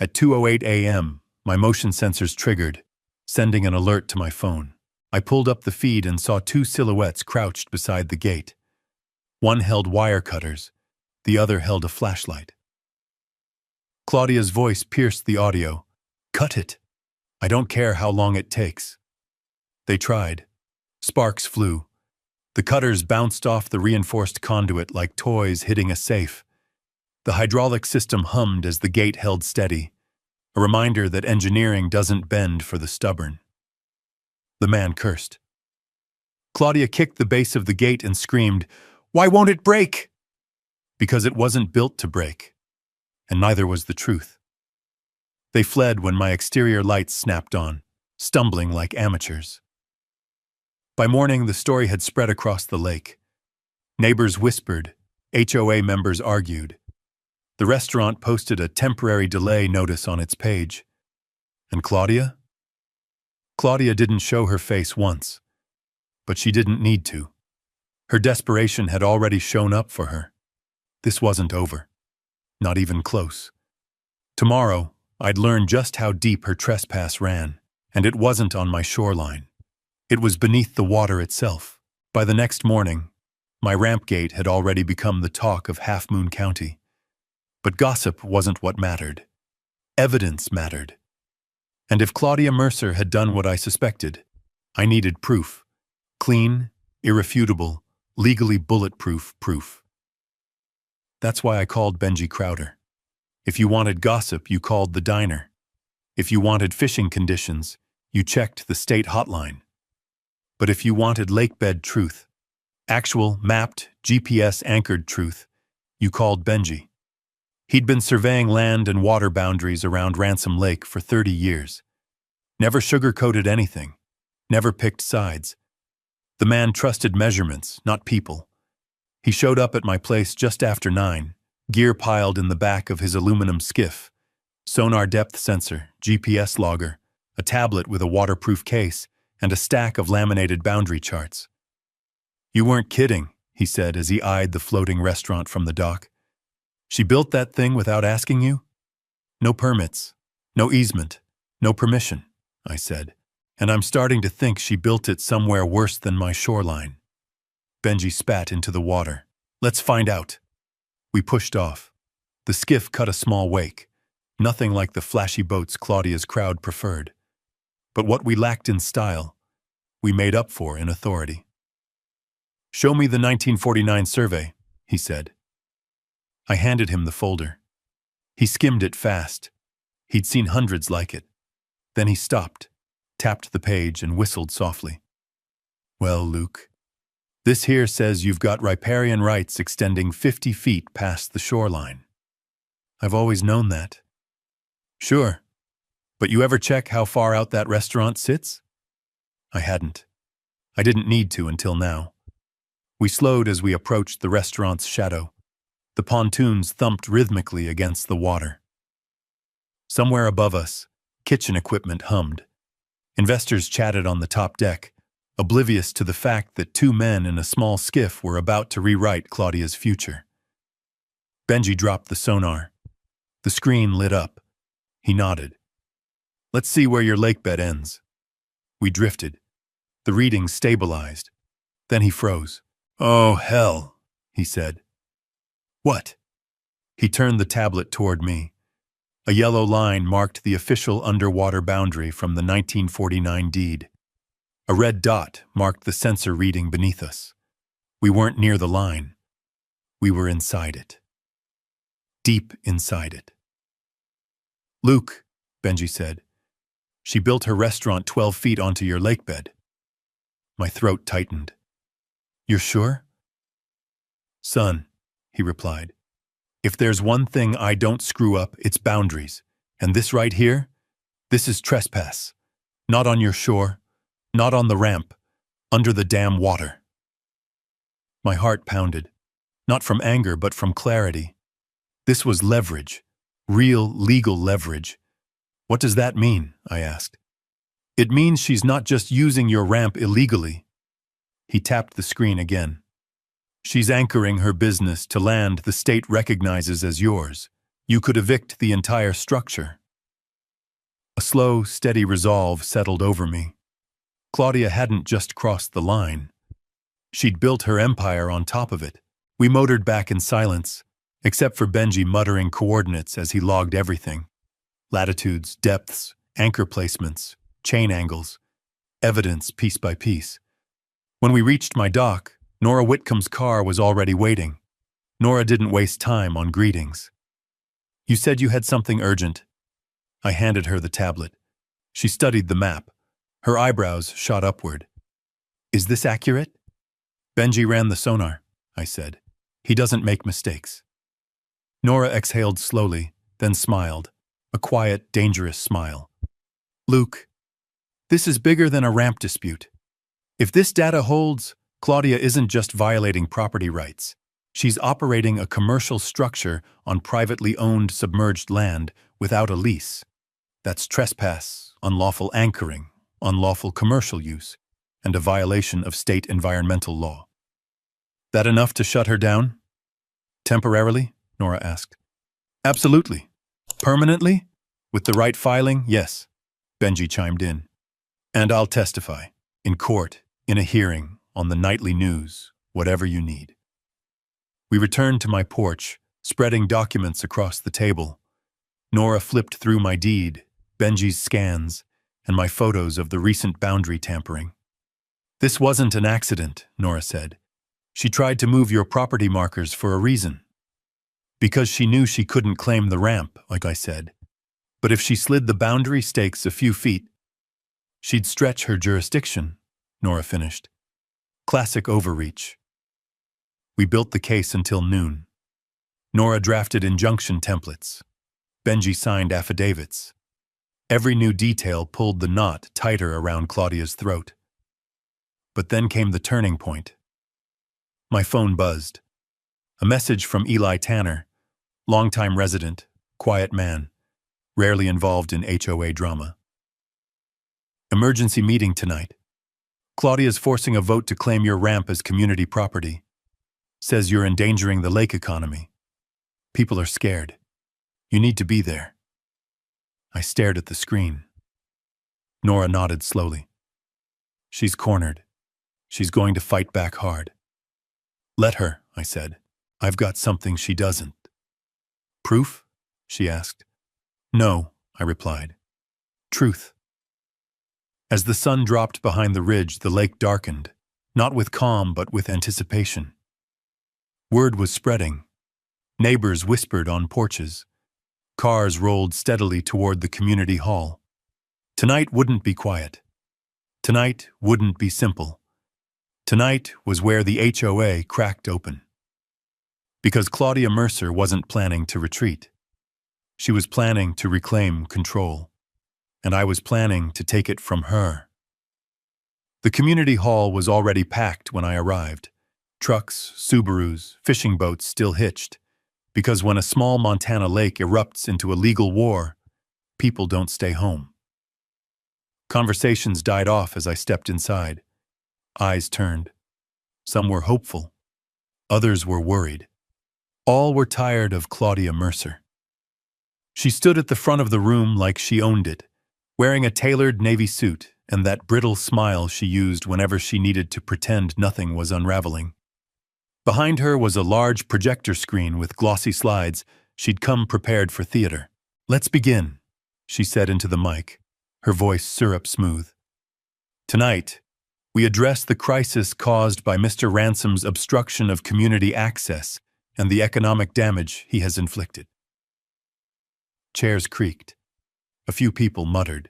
At 2:08 a.m., my motion sensors triggered, sending an alert to my phone. I pulled up the feed and saw two silhouettes crouched beside the gate. One held wire cutters, the other held a flashlight. Claudia's voice pierced the audio. Cut it. I don't care how long it takes. They tried. Sparks flew. The cutters bounced off the reinforced conduit like toys hitting a safe. The hydraulic system hummed as the gate held steady, a reminder that engineering doesn't bend for the stubborn. The man cursed. Claudia kicked the base of the gate and screamed, Why won't it break? Because it wasn't built to break, and neither was the truth. They fled when my exterior lights snapped on, stumbling like amateurs. By morning, the story had spread across the lake. Neighbors whispered, HOA members argued. The restaurant posted a temporary delay notice on its page. And Claudia? Claudia didn't show her face once, but she didn't need to. Her desperation had already shown up for her. This wasn't over. Not even close. Tomorrow, I'd learn just how deep her trespass ran, and it wasn't on my shoreline. It was beneath the water itself. By the next morning, my ramp gate had already become the talk of Half Moon County. But gossip wasn't what mattered. Evidence mattered. And if Claudia Mercer had done what I suspected, I needed proof. Clean, irrefutable, legally bulletproof proof. That's why I called Benji Crowder. If you wanted gossip, you called the diner. If you wanted fishing conditions, you checked the state hotline. But if you wanted lakebed truth, actual, mapped, GPS-anchored truth, you called Benji. He'd been surveying land and water boundaries around Ransom Lake for 30 years. Never sugar-coated anything. Never picked sides. The man trusted measurements, not people. He showed up at my place just after 9, gear piled in the back of his aluminum skiff, sonar depth sensor, GPS logger, a tablet with a waterproof case, and a stack of laminated boundary charts. "You weren't kidding," he said as he eyed the floating restaurant from the dock. "She built that thing without asking you?" "No permits, no easement, no permission," I said. "And I'm starting to think she built it somewhere worse than my shoreline." Benji spat into the water. "Let's find out." We pushed off. The skiff cut a small wake, nothing like the flashy boats Claudia's crowd preferred. But what we lacked in style, we made up for in authority. "Show me the 1949 survey," he said. I handed him the folder. He skimmed it fast. He'd seen hundreds like it. Then he stopped, tapped the page, and whistled softly. "Well, Luke, this here says you've got riparian rights extending 50 feet past the shoreline." "I've always known that." "Sure. But you ever check how far out that restaurant sits?" I hadn't. I didn't need to until now. We slowed as we approached the restaurant's shadow. The pontoons thumped rhythmically against the water. Somewhere above us, kitchen equipment hummed. Investors chatted on the top deck, oblivious to the fact that 2 men in a small skiff were about to rewrite Claudia's future. Benji dropped the sonar. The screen lit up. He nodded. "Let's see where your lakebed ends." We drifted. The reading stabilized. Then he froze. "Oh, hell," he said. "What?" He turned the tablet toward me. A yellow line marked the official underwater boundary from the 1949 deed. A red dot marked the sensor reading beneath us. We weren't near the line. We were inside it. Deep inside it. "Luke," Benji said, "she built her restaurant 12 feet onto your lakebed." My throat tightened. "You're sure?" "Son," he replied, "if there's one thing I don't screw up, it's boundaries. And this right here, this is trespass. Not on your shore, not on the ramp, under the damn water." My heart pounded, not from anger but from clarity. This was leverage, real legal leverage. "What does that mean?" I asked. "It means she's not just using your ramp illegally." He tapped the screen again. "She's anchoring her business to land the state recognizes as yours. You could evict the entire structure." A slow, steady resolve settled over me. Claudia hadn't just crossed the line. She'd built her empire on top of it. We motored back in silence, except for Benji muttering coordinates as he logged everything. Latitudes, depths, anchor placements, chain angles, evidence piece by piece. When we reached my dock, Nora Whitcomb's car was already waiting. Nora didn't waste time on greetings. "You said you had something urgent." I handed her the tablet. She studied the map. Her eyebrows shot upward. "Is this accurate?" "Benji ran the sonar," I said. "He doesn't make mistakes." Nora exhaled slowly, then smiled, a quiet, dangerous smile. "Luke, this is bigger than a ramp dispute. If this data holds, Claudia isn't just violating property rights. She's operating a commercial structure on privately owned submerged land without a lease. That's trespass, unlawful anchoring, unlawful commercial use, and a violation of state environmental law." That enough to shut her down? Temporarily? Nora asked. Absolutely. Permanently? With the right filing? Yes. Benji chimed in. And I'll testify. In court, in a hearing, on the nightly news, whatever you need. We returned to my porch, spreading documents across the table. Nora flipped through my deed, Benji's scans, and my photos of the recent boundary tampering. This wasn't an accident, Nora said. She tried to move your property markers for a reason. Because she knew she couldn't claim the ramp, like I said. But if she slid the boundary stakes a few feet, she'd stretch her jurisdiction, Nora finished. Classic overreach. We built the case until noon. Nora drafted injunction templates. Benji signed affidavits. Every new detail pulled the knot tighter around Claudia's throat. But then came the turning point. My phone buzzed. A message from Eli Tanner, longtime resident, quiet man, rarely involved in HOA drama. Emergency meeting tonight. Claudia's forcing a vote to claim your ramp as community property. Says you're endangering the lake economy. People are scared. You need to be there. I stared at the screen. Nora nodded slowly. She's cornered. She's going to fight back hard. Let her, I said. I've got something she doesn't. Proof? She asked. No, I replied. Truth. As the sun dropped behind the ridge, the lake darkened, not with calm but with anticipation. Word was spreading. Neighbors whispered on porches. Cars rolled steadily toward the community hall. Tonight wouldn't be quiet. Tonight wouldn't be simple. Tonight was where the HOA cracked open. Because Claudia Mercer wasn't planning to retreat. She was planning to reclaim control. And I was planning to take it from her. The community hall was already packed when I arrived. Trucks, Subarus, fishing boats still hitched. Because when a small Montana lake erupts into a legal war, people don't stay home. Conversations died off as I stepped inside. Eyes turned. Some were hopeful. Others were worried. All were tired of Claudia Mercer. She stood at the front of the room like she owned it, wearing a tailored navy suit and that brittle smile she used whenever she needed to pretend nothing was unraveling. Behind her was a large projector screen with glossy slides. She'd come prepared for theater. Let's begin, she said into the mic, her voice syrup smooth. Tonight, we address the crisis caused by Mr. Ransom's obstruction of community access and the economic damage he has inflicted. Chairs creaked. A few people muttered.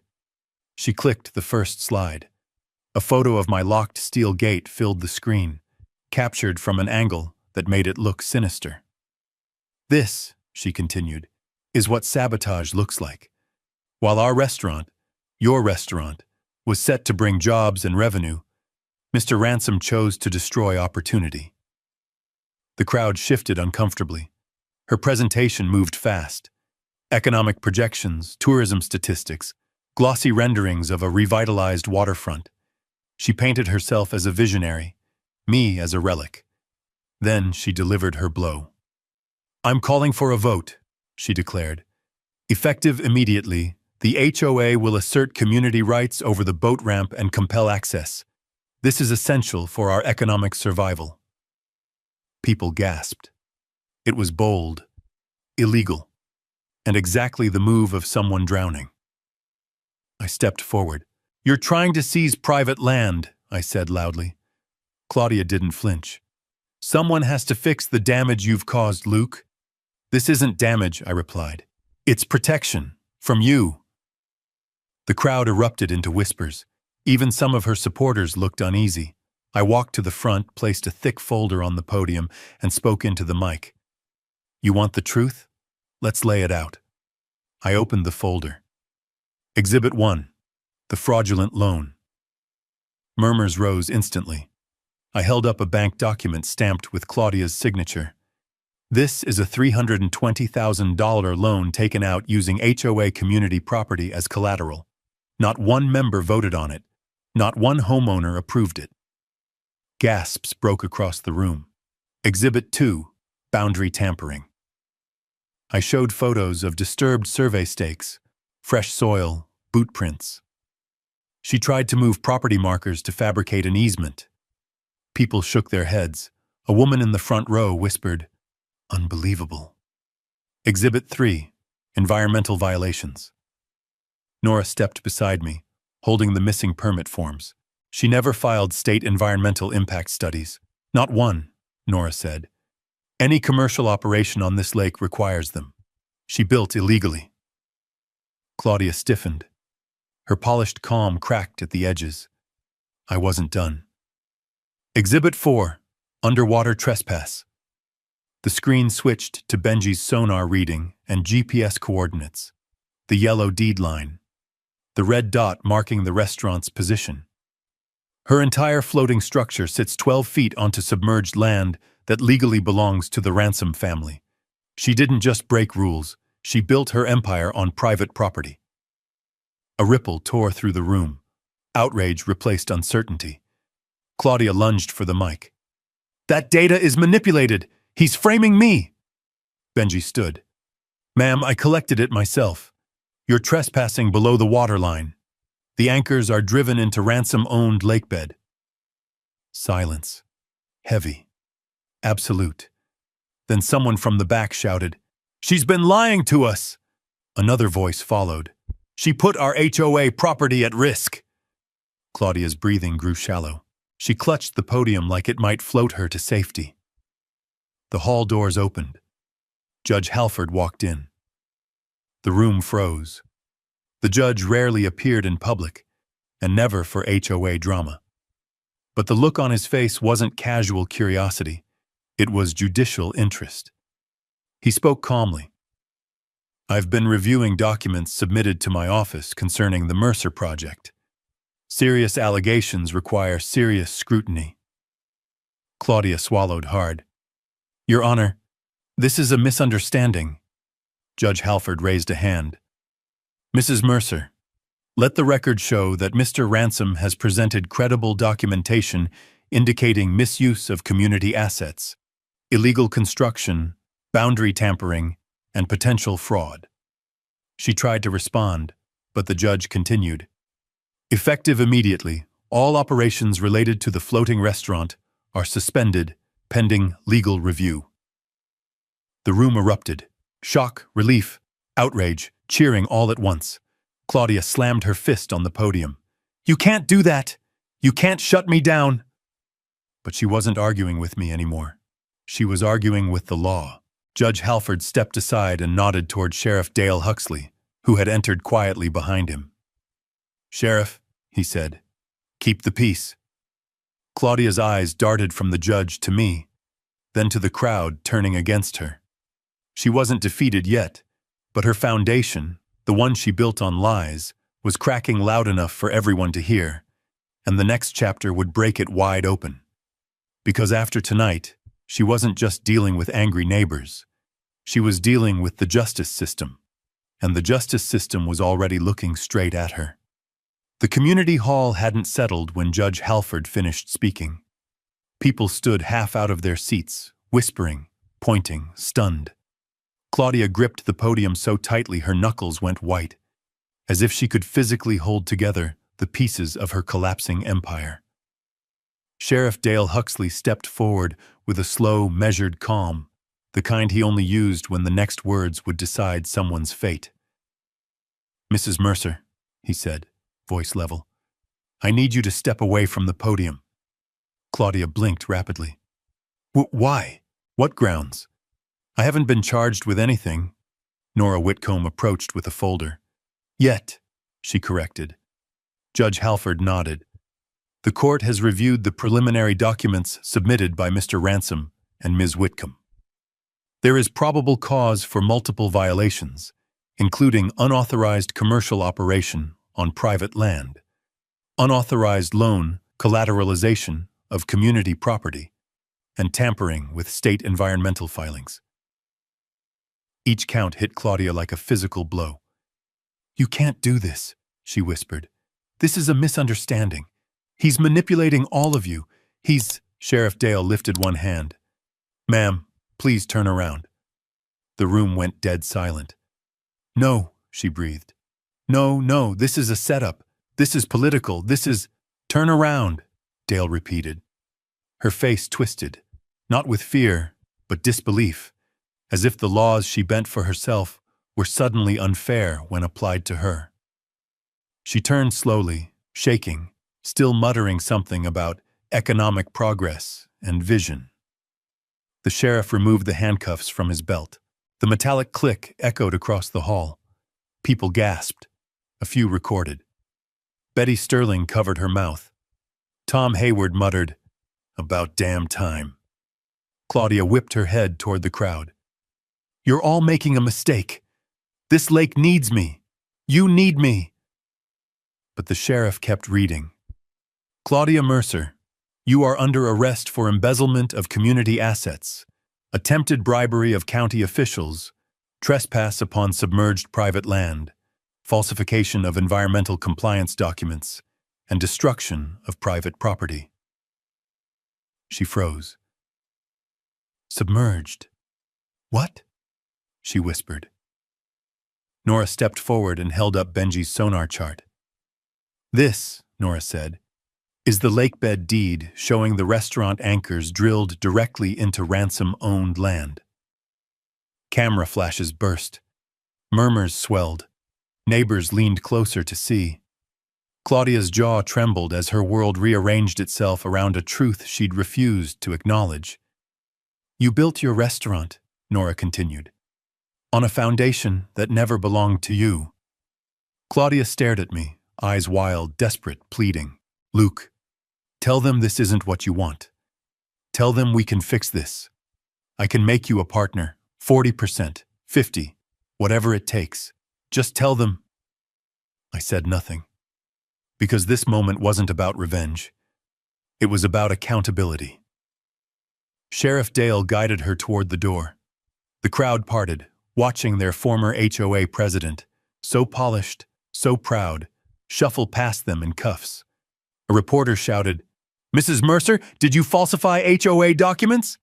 She clicked the first slide. A photo of my locked steel gate filled the screen, captured from an angle that made it look sinister. This, she continued, is what sabotage looks like. While our restaurant, your restaurant, was set to bring jobs and revenue, Mr. Ransom chose to destroy opportunity. The crowd shifted uncomfortably. Her presentation moved fast. Economic projections, tourism statistics, glossy renderings of a revitalized waterfront. She painted herself as a visionary, me as a relic. Then she delivered her blow. I'm calling for a vote, she declared. Effective immediately, the HOA will assert community rights over the boat ramp and compel access. This is essential for our economic survival. People gasped. It was bold, illegal, and exactly the move of someone drowning. I stepped forward. You're trying to seize private land, I said loudly. Claudia didn't flinch. Someone has to fix the damage you've caused, Luke. This isn't damage, I replied. It's protection. From you. The crowd erupted into whispers. Even some of her supporters looked uneasy. I walked to the front, placed a thick folder on the podium, and spoke into the mic. You want the truth? Let's lay it out. I opened the folder. Exhibit 1. The fraudulent loan. Murmurs rose instantly. I held up a bank document stamped with Claudia's signature. This is a $320,000 loan taken out using HOA community property as collateral. Not one member voted on it. Not one homeowner approved it. Gasps broke across the room. Exhibit 2, Boundary Tampering. I showed photos of disturbed survey stakes, fresh soil, boot prints. She tried to move property markers to fabricate an easement. People shook their heads. A woman in the front row whispered, "Unbelievable." Exhibit 3, Environmental Violations. Nora stepped beside me, holding the missing permit forms. She never filed state environmental impact studies. Not one, Nora said. Any commercial operation on this lake requires them. She built illegally. Claudia stiffened. Her polished calm cracked at the edges. I wasn't done. Exhibit 4, Underwater Trespass. The screen switched to Benji's sonar reading and GPS coordinates. The yellow deed line. The red dot marking the restaurant's position. Her entire floating structure sits 12 feet onto submerged land that legally belongs to the Ransom family. She didn't just break rules, she built her empire on private property. A ripple tore through the room. Outrage replaced uncertainty. Claudia lunged for the mic. "That data is manipulated! He's framing me!" Benji stood. "Ma'am, I collected it myself. You're trespassing below the waterline. The anchors are driven into Ransom-owned lakebed." Silence. Heavy. Absolute. Then someone from the back shouted, "She's been lying to us!" Another voice followed. "She put our HOA property at risk." Claudia's breathing grew shallow. She clutched the podium like it might float her to safety. The hall doors opened. Judge Halford walked in. The room froze. The judge rarely appeared in public, and never for HOA drama. But the look on his face wasn't casual curiosity. It was judicial interest. He spoke calmly. "I've been reviewing documents submitted to my office concerning the Mercer project. Serious allegations require serious scrutiny." Claudia swallowed hard. "Your Honor, this is a misunderstanding." Judge Halford raised a hand. "Mrs. Mercer, let the record show that Mr. Ransom has presented credible documentation indicating misuse of community assets, illegal construction, boundary tampering, and potential fraud." She tried to respond, but the judge continued. "Effective immediately, all operations related to the floating restaurant are suspended pending legal review." The room erupted. Shock, relief, outrage, cheering all at once. Claudia slammed her fist on the podium. "You can't do that! You can't shut me down!" But she wasn't arguing with me anymore. She was arguing with the law. Judge Halford stepped aside and nodded toward Sheriff Dale Huxley, who had entered quietly behind him. "Sheriff," he said, "keep the peace." Claudia's eyes darted from the judge to me, then to the crowd turning against her. She wasn't defeated yet, but her foundation, the one she built on lies, was cracking loud enough for everyone to hear, and the next chapter would break it wide open. Because after tonight, she wasn't just dealing with angry neighbors. She was dealing with the justice system, and the justice system was already looking straight at her. The community hall hadn't settled when Judge Halford finished speaking. People stood half out of their seats, whispering, pointing, stunned. Claudia gripped the podium so tightly her knuckles went white, as if she could physically hold together the pieces of her collapsing empire. Sheriff Dale Huxley stepped forward with a slow, measured calm, the kind he only used when the next words would decide someone's fate. "Mrs. Mercer," he said, voice level, "I need you to step away from the podium." Claudia blinked rapidly. Why? What grounds?" "I haven't been charged with anything." Nora Whitcomb approached with a folder. "Yet," she corrected. Judge Halford nodded. "The court has reviewed the preliminary documents submitted by Mr. Ransom and Ms. Whitcomb. There is probable cause for multiple violations, including unauthorized commercial operation on private land, unauthorized loan collateralization of community property, and tampering with state environmental filings." Each count hit Claudia like a physical blow. "You can't do this," she whispered. "This is a misunderstanding. He's manipulating all of you. Sheriff Dale lifted one hand. Ma'am, please turn around. The room went dead silent. No, she breathed. No, no, this is a setup. This is political. This is... Turn around, Dale repeated. Her face twisted, not with fear, but disbelief, as if the laws she bent for herself were suddenly unfair when applied to her. She turned slowly, shaking, still muttering something about economic progress and vision. The sheriff removed the handcuffs from his belt. The metallic click echoed across the hall. People gasped. A few recorded. Betty Sterling covered her mouth. Tom Hayward muttered, "About damn time." Claudia whipped her head toward the crowd. "You're all making a mistake. This lake needs me. You need me." But the sheriff kept reading. "Claudia Mercer, you are under arrest for embezzlement of community assets, attempted bribery of county officials, trespass upon submerged private land, falsification of environmental compliance documents, and destruction of private property." She froze. "Submerged? What?" she whispered. Nora stepped forward and held up Benji's sonar chart. "This," Nora said, "is the lakebed deed showing the restaurant anchors drilled directly into ransom-owned land." Camera flashes burst. Murmurs swelled. Neighbors leaned closer to see. Claudia's jaw trembled as her world rearranged itself around a truth she'd refused to acknowledge. "You built your restaurant," Nora continued, "on a foundation that never belonged to you." Claudia stared at me, eyes wild, desperate, pleading. "Luke, tell them this isn't what you want. Tell them we can fix this. I can make you a partner, 40%, 50%, whatever it takes. Just tell them." I said nothing. Because this moment wasn't about revenge. It was about accountability. Sheriff Dale guided her toward the door. The crowd parted, watching their former HOA president, so polished, so proud, shuffle past them in cuffs. A reporter shouted, "Mrs. Mercer, did you falsify HOA documents?"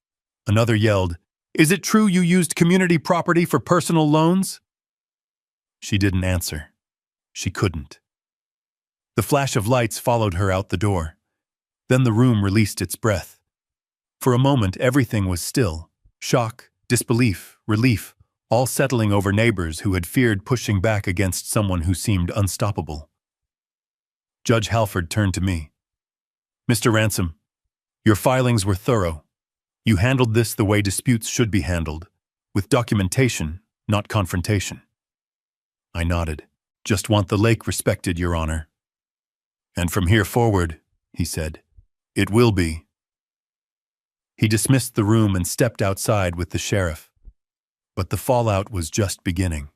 Another yelled, "Is it true you used community property for personal loans?" She didn't answer. She couldn't. The flash of lights followed her out the door. Then the room released its breath. For a moment, everything was still. Shock, disbelief, relief, all settling over neighbors who had feared pushing back against someone who seemed unstoppable. Judge Halford turned to me. "Mr. Ransom, your filings were thorough. You handled this the way disputes should be handled, with documentation, not confrontation." I nodded. "Just want the lake respected, Your Honor." "And from here forward," he said, "it will be." He dismissed the room and stepped outside with the sheriff. But the fallout was just beginning.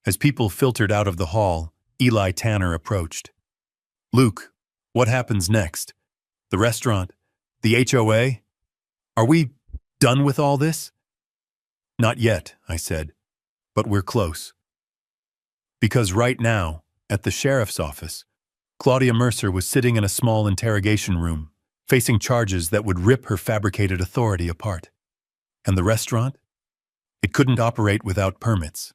As people filtered out of the hall, Eli Tanner approached. "Luke, what happens next? The restaurant? The HOA? Are we done with all this?" "Not yet," I said, "but we're close." Because right now, at the sheriff's office, Claudia Mercer was sitting in a small interrogation room, facing charges that would rip her fabricated authority apart. And the restaurant? It couldn't operate without permits,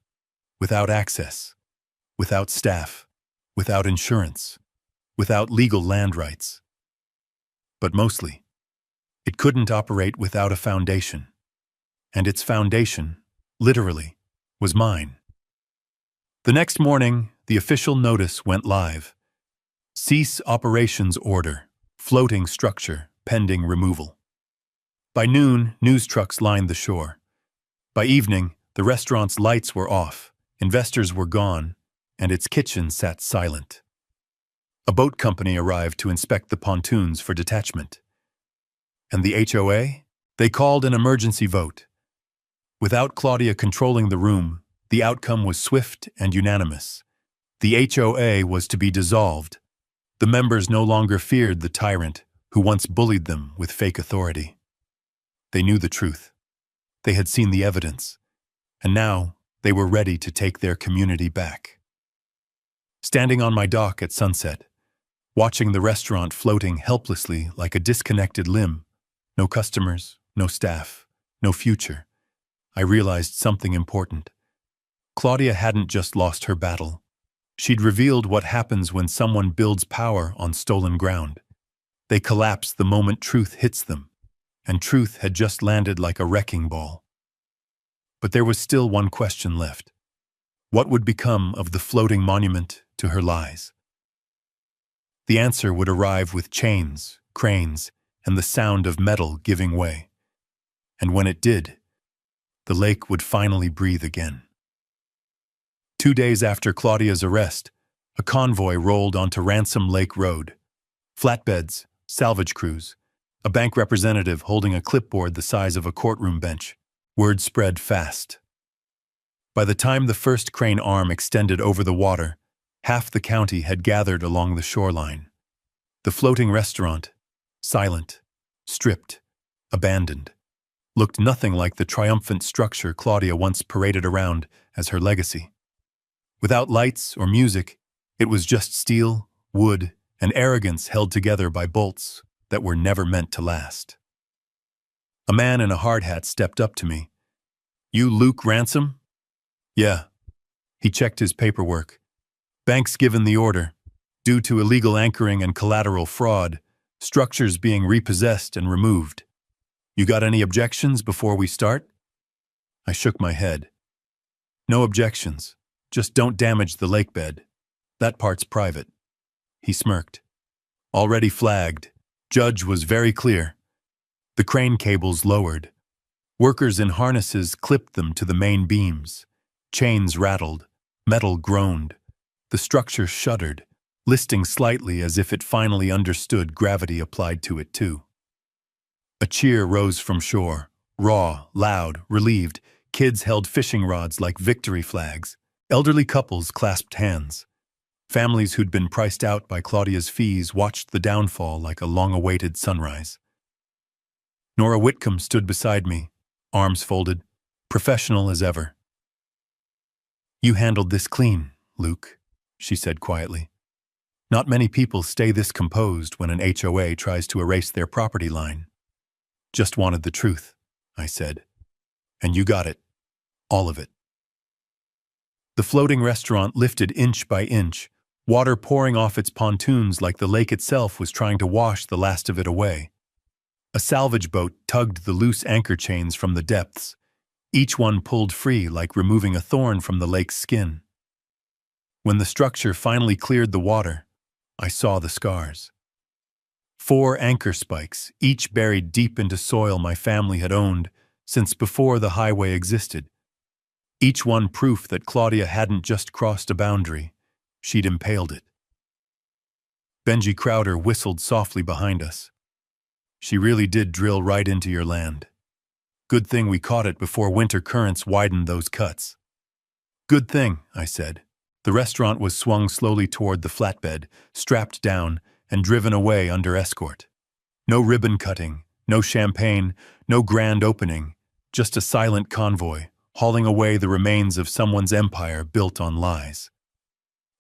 without access, without staff, without insurance, without legal land rights. But mostly, it couldn't operate without a foundation. And its foundation, literally, was mine. The next morning, the official notice went live. Cease operations order, floating structure, pending removal. By noon, news trucks lined the shore. By evening, the restaurant's lights were off, investors were gone, and its kitchen sat silent. A boat company arrived to inspect the pontoons for detachment. And the HOA? They called an emergency vote. Without Claudia controlling the room, the outcome was swift and unanimous. The HOA was to be dissolved. The members no longer feared the tyrant who once bullied them with fake authority. They knew the truth. They had seen the evidence. And now they were ready to take their community back. Standing on my dock at sunset, watching the restaurant floating helplessly like a disconnected limb, no customers, no staff, no future. I realized something important. Claudia hadn't just lost her battle. She'd revealed what happens when someone builds power on stolen ground. They collapse the moment truth hits them, and truth had just landed like a wrecking ball. But there was still one question left. What would become of the floating monument to her lies? The answer would arrive with chains, cranes, and the sound of metal giving way. And when it did, the lake would finally breathe again. 2 days after Claudia's arrest, a convoy rolled onto Ransom Lake Road. Flatbeds, salvage crews, a bank representative holding a clipboard the size of a courtroom bench. Word spread fast. By the time the first crane arm extended over the water, half the county had gathered along the shoreline. The floating restaurant, silent, stripped, abandoned, looked nothing like the triumphant structure Claudia once paraded around as her legacy. Without lights or music, it was just steel, wood, and arrogance held together by bolts that were never meant to last. A man in a hard hat stepped up to me. "You Luke Ransom?" "Yeah." He checked his paperwork. "Bank's given the order. Due to illegal anchoring and collateral fraud, structures being repossessed and removed. You got any objections before we start?" I shook my head. "No objections. Just don't damage the lake bed. That part's private." He smirked. "Already flagged. Judge was very clear." The crane cables lowered. Workers in harnesses clipped them to the main beams. Chains rattled. Metal groaned. The structure shuddered, listing slightly as if it finally understood gravity applied to it too. A cheer rose from shore. Raw, loud, relieved. Kids held fishing rods like victory flags. Elderly couples clasped hands. Families who'd been priced out by Claudia's fees watched the downfall like a long-awaited sunrise. Nora Whitcomb stood beside me, arms folded, professional as ever. "You handled this clean, Luke," she said quietly. "Not many people stay this composed when an HOA tries to erase their property line." "Just wanted the truth," I said. "And you got it. All of it." The floating restaurant lifted inch by inch, water pouring off its pontoons like the lake itself was trying to wash the last of it away. A salvage boat tugged the loose anchor chains from the depths. Each one pulled free like removing a thorn from the lake's skin. When the structure finally cleared the water, I saw the scars. 4 anchor spikes, each buried deep into soil my family had owned since before the highway existed. Each one proof that Claudia hadn't just crossed a boundary, she'd impaled it. Benji Crowder whistled softly behind us. "She really did drill right into your land. Good thing we caught it before winter currents widened those cuts." "Good thing," I said. The restaurant was swung slowly toward the flatbed, strapped down, and driven away under escort. No ribbon cutting, no champagne, no grand opening, just a silent convoy, hauling away the remains of someone's empire built on lies.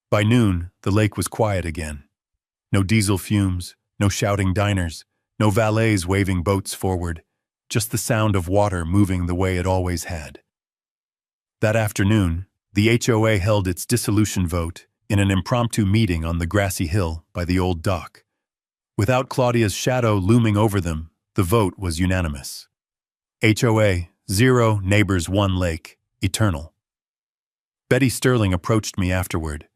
By noon, the lake was quiet again. No diesel fumes, no shouting diners, no valets waving boats forward, just the sound of water moving the way it always had. That afternoon, the HOA held its dissolution vote in an impromptu meeting on the grassy hill by the old dock. Without Claudia's shadow looming over them, the vote was unanimous. HOA 0, neighbors 1 lake, eternal. Betty Sterling approached me afterward.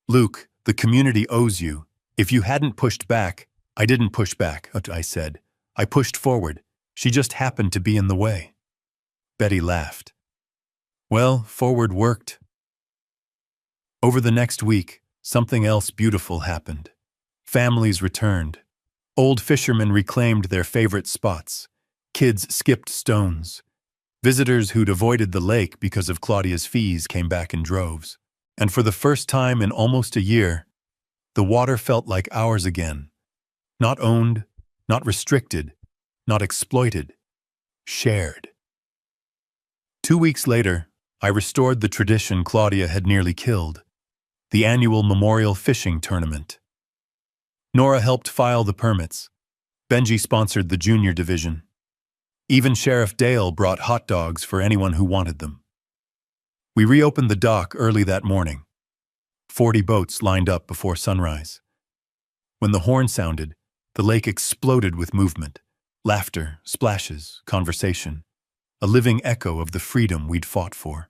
"Luke, the community owes you. If you hadn't pushed back—" "I didn't push back," I said. "I pushed forward. She just happened to be in the way." Betty laughed. "Well, forward worked." Over the next week, something else beautiful happened. Families returned. Old fishermen reclaimed their favorite spots. Kids skipped stones. Visitors who'd avoided the lake because of Claudia's fees came back in droves. And for the first time in almost a year, the water felt like ours again. Not owned, not restricted, not exploited, shared. 2 weeks later, I restored the tradition Claudia had nearly killed, the annual memorial fishing tournament. Nora helped file the permits. Benji sponsored the junior division. Even Sheriff Dale brought hot dogs for anyone who wanted them. We reopened the dock early that morning. 40 boats lined up before sunrise. When the horn sounded, the lake exploded with movement, laughter, splashes, conversation, a living echo of the freedom we'd fought for.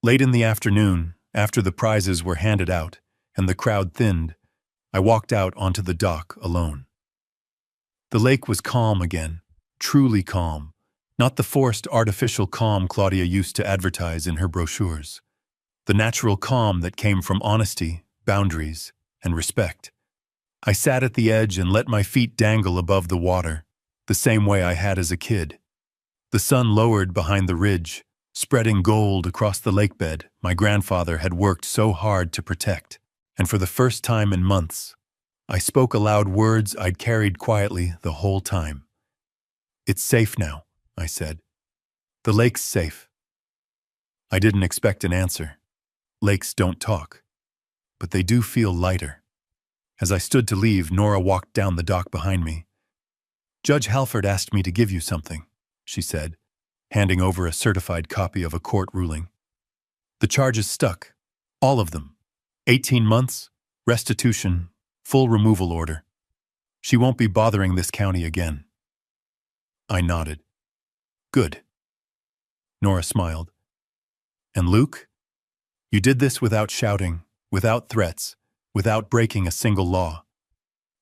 Late in the afternoon, after the prizes were handed out and the crowd thinned, I walked out onto the dock alone. The lake was calm again, truly calm, not the forced artificial calm Claudia used to advertise in her brochures. The natural calm that came from honesty, boundaries, and respect. I sat at the edge and let my feet dangle above the water, the same way I had as a kid. The sun lowered behind the ridge, spreading gold across the lakebed my grandfather had worked so hard to protect. And for the first time in months, I spoke aloud words I'd carried quietly the whole time. "It's safe now," I said. "The lake's safe." I didn't expect an answer. Lakes don't talk, but they do feel lighter. As I stood to leave, Nora walked down the dock behind me. "Judge Halford asked me to give you something," she said, handing over a certified copy of a court ruling. "The charges stuck, all of them. 18 months, restitution, full removal order. She won't be bothering this county again." I nodded. "Good." Nora smiled. "And Luke? You did this without shouting, without threats, without breaking a single law.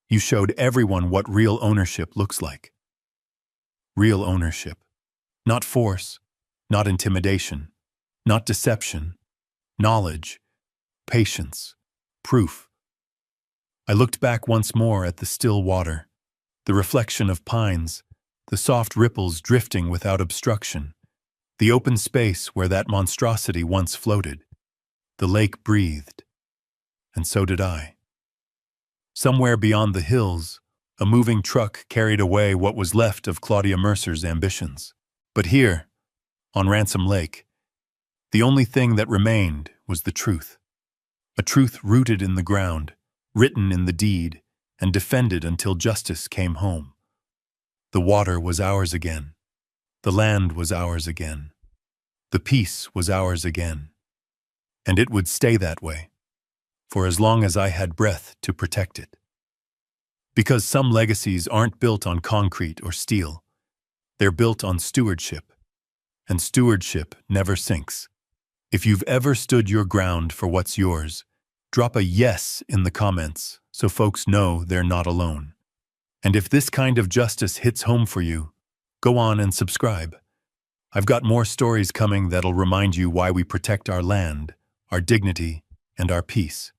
You showed everyone what real ownership looks like. Real ownership. Not force, not intimidation, not deception. Knowledge, patience, proof." I looked back once more at the still water, the reflection of pines, the soft ripples drifting without obstruction, the open space where that monstrosity once floated. The lake breathed, and so did I. Somewhere beyond the hills, a moving truck carried away what was left of Claudia Mercer's ambitions. But here, on Ransom Lake, the only thing that remained was the truth. A truth rooted in the ground, written in the deed, and defended until justice came home. The water was ours again. The land was ours again. The peace was ours again. And it would stay that way, for as long as I had breath to protect it. Because some legacies aren't built on concrete or steel. They're built on stewardship. And stewardship never sinks. If you've ever stood your ground for what's yours, drop a yes in the comments so folks know they're not alone. And if this kind of justice hits home for you, go on and subscribe. I've got more stories coming that'll remind you why we protect our land, our dignity, and our peace.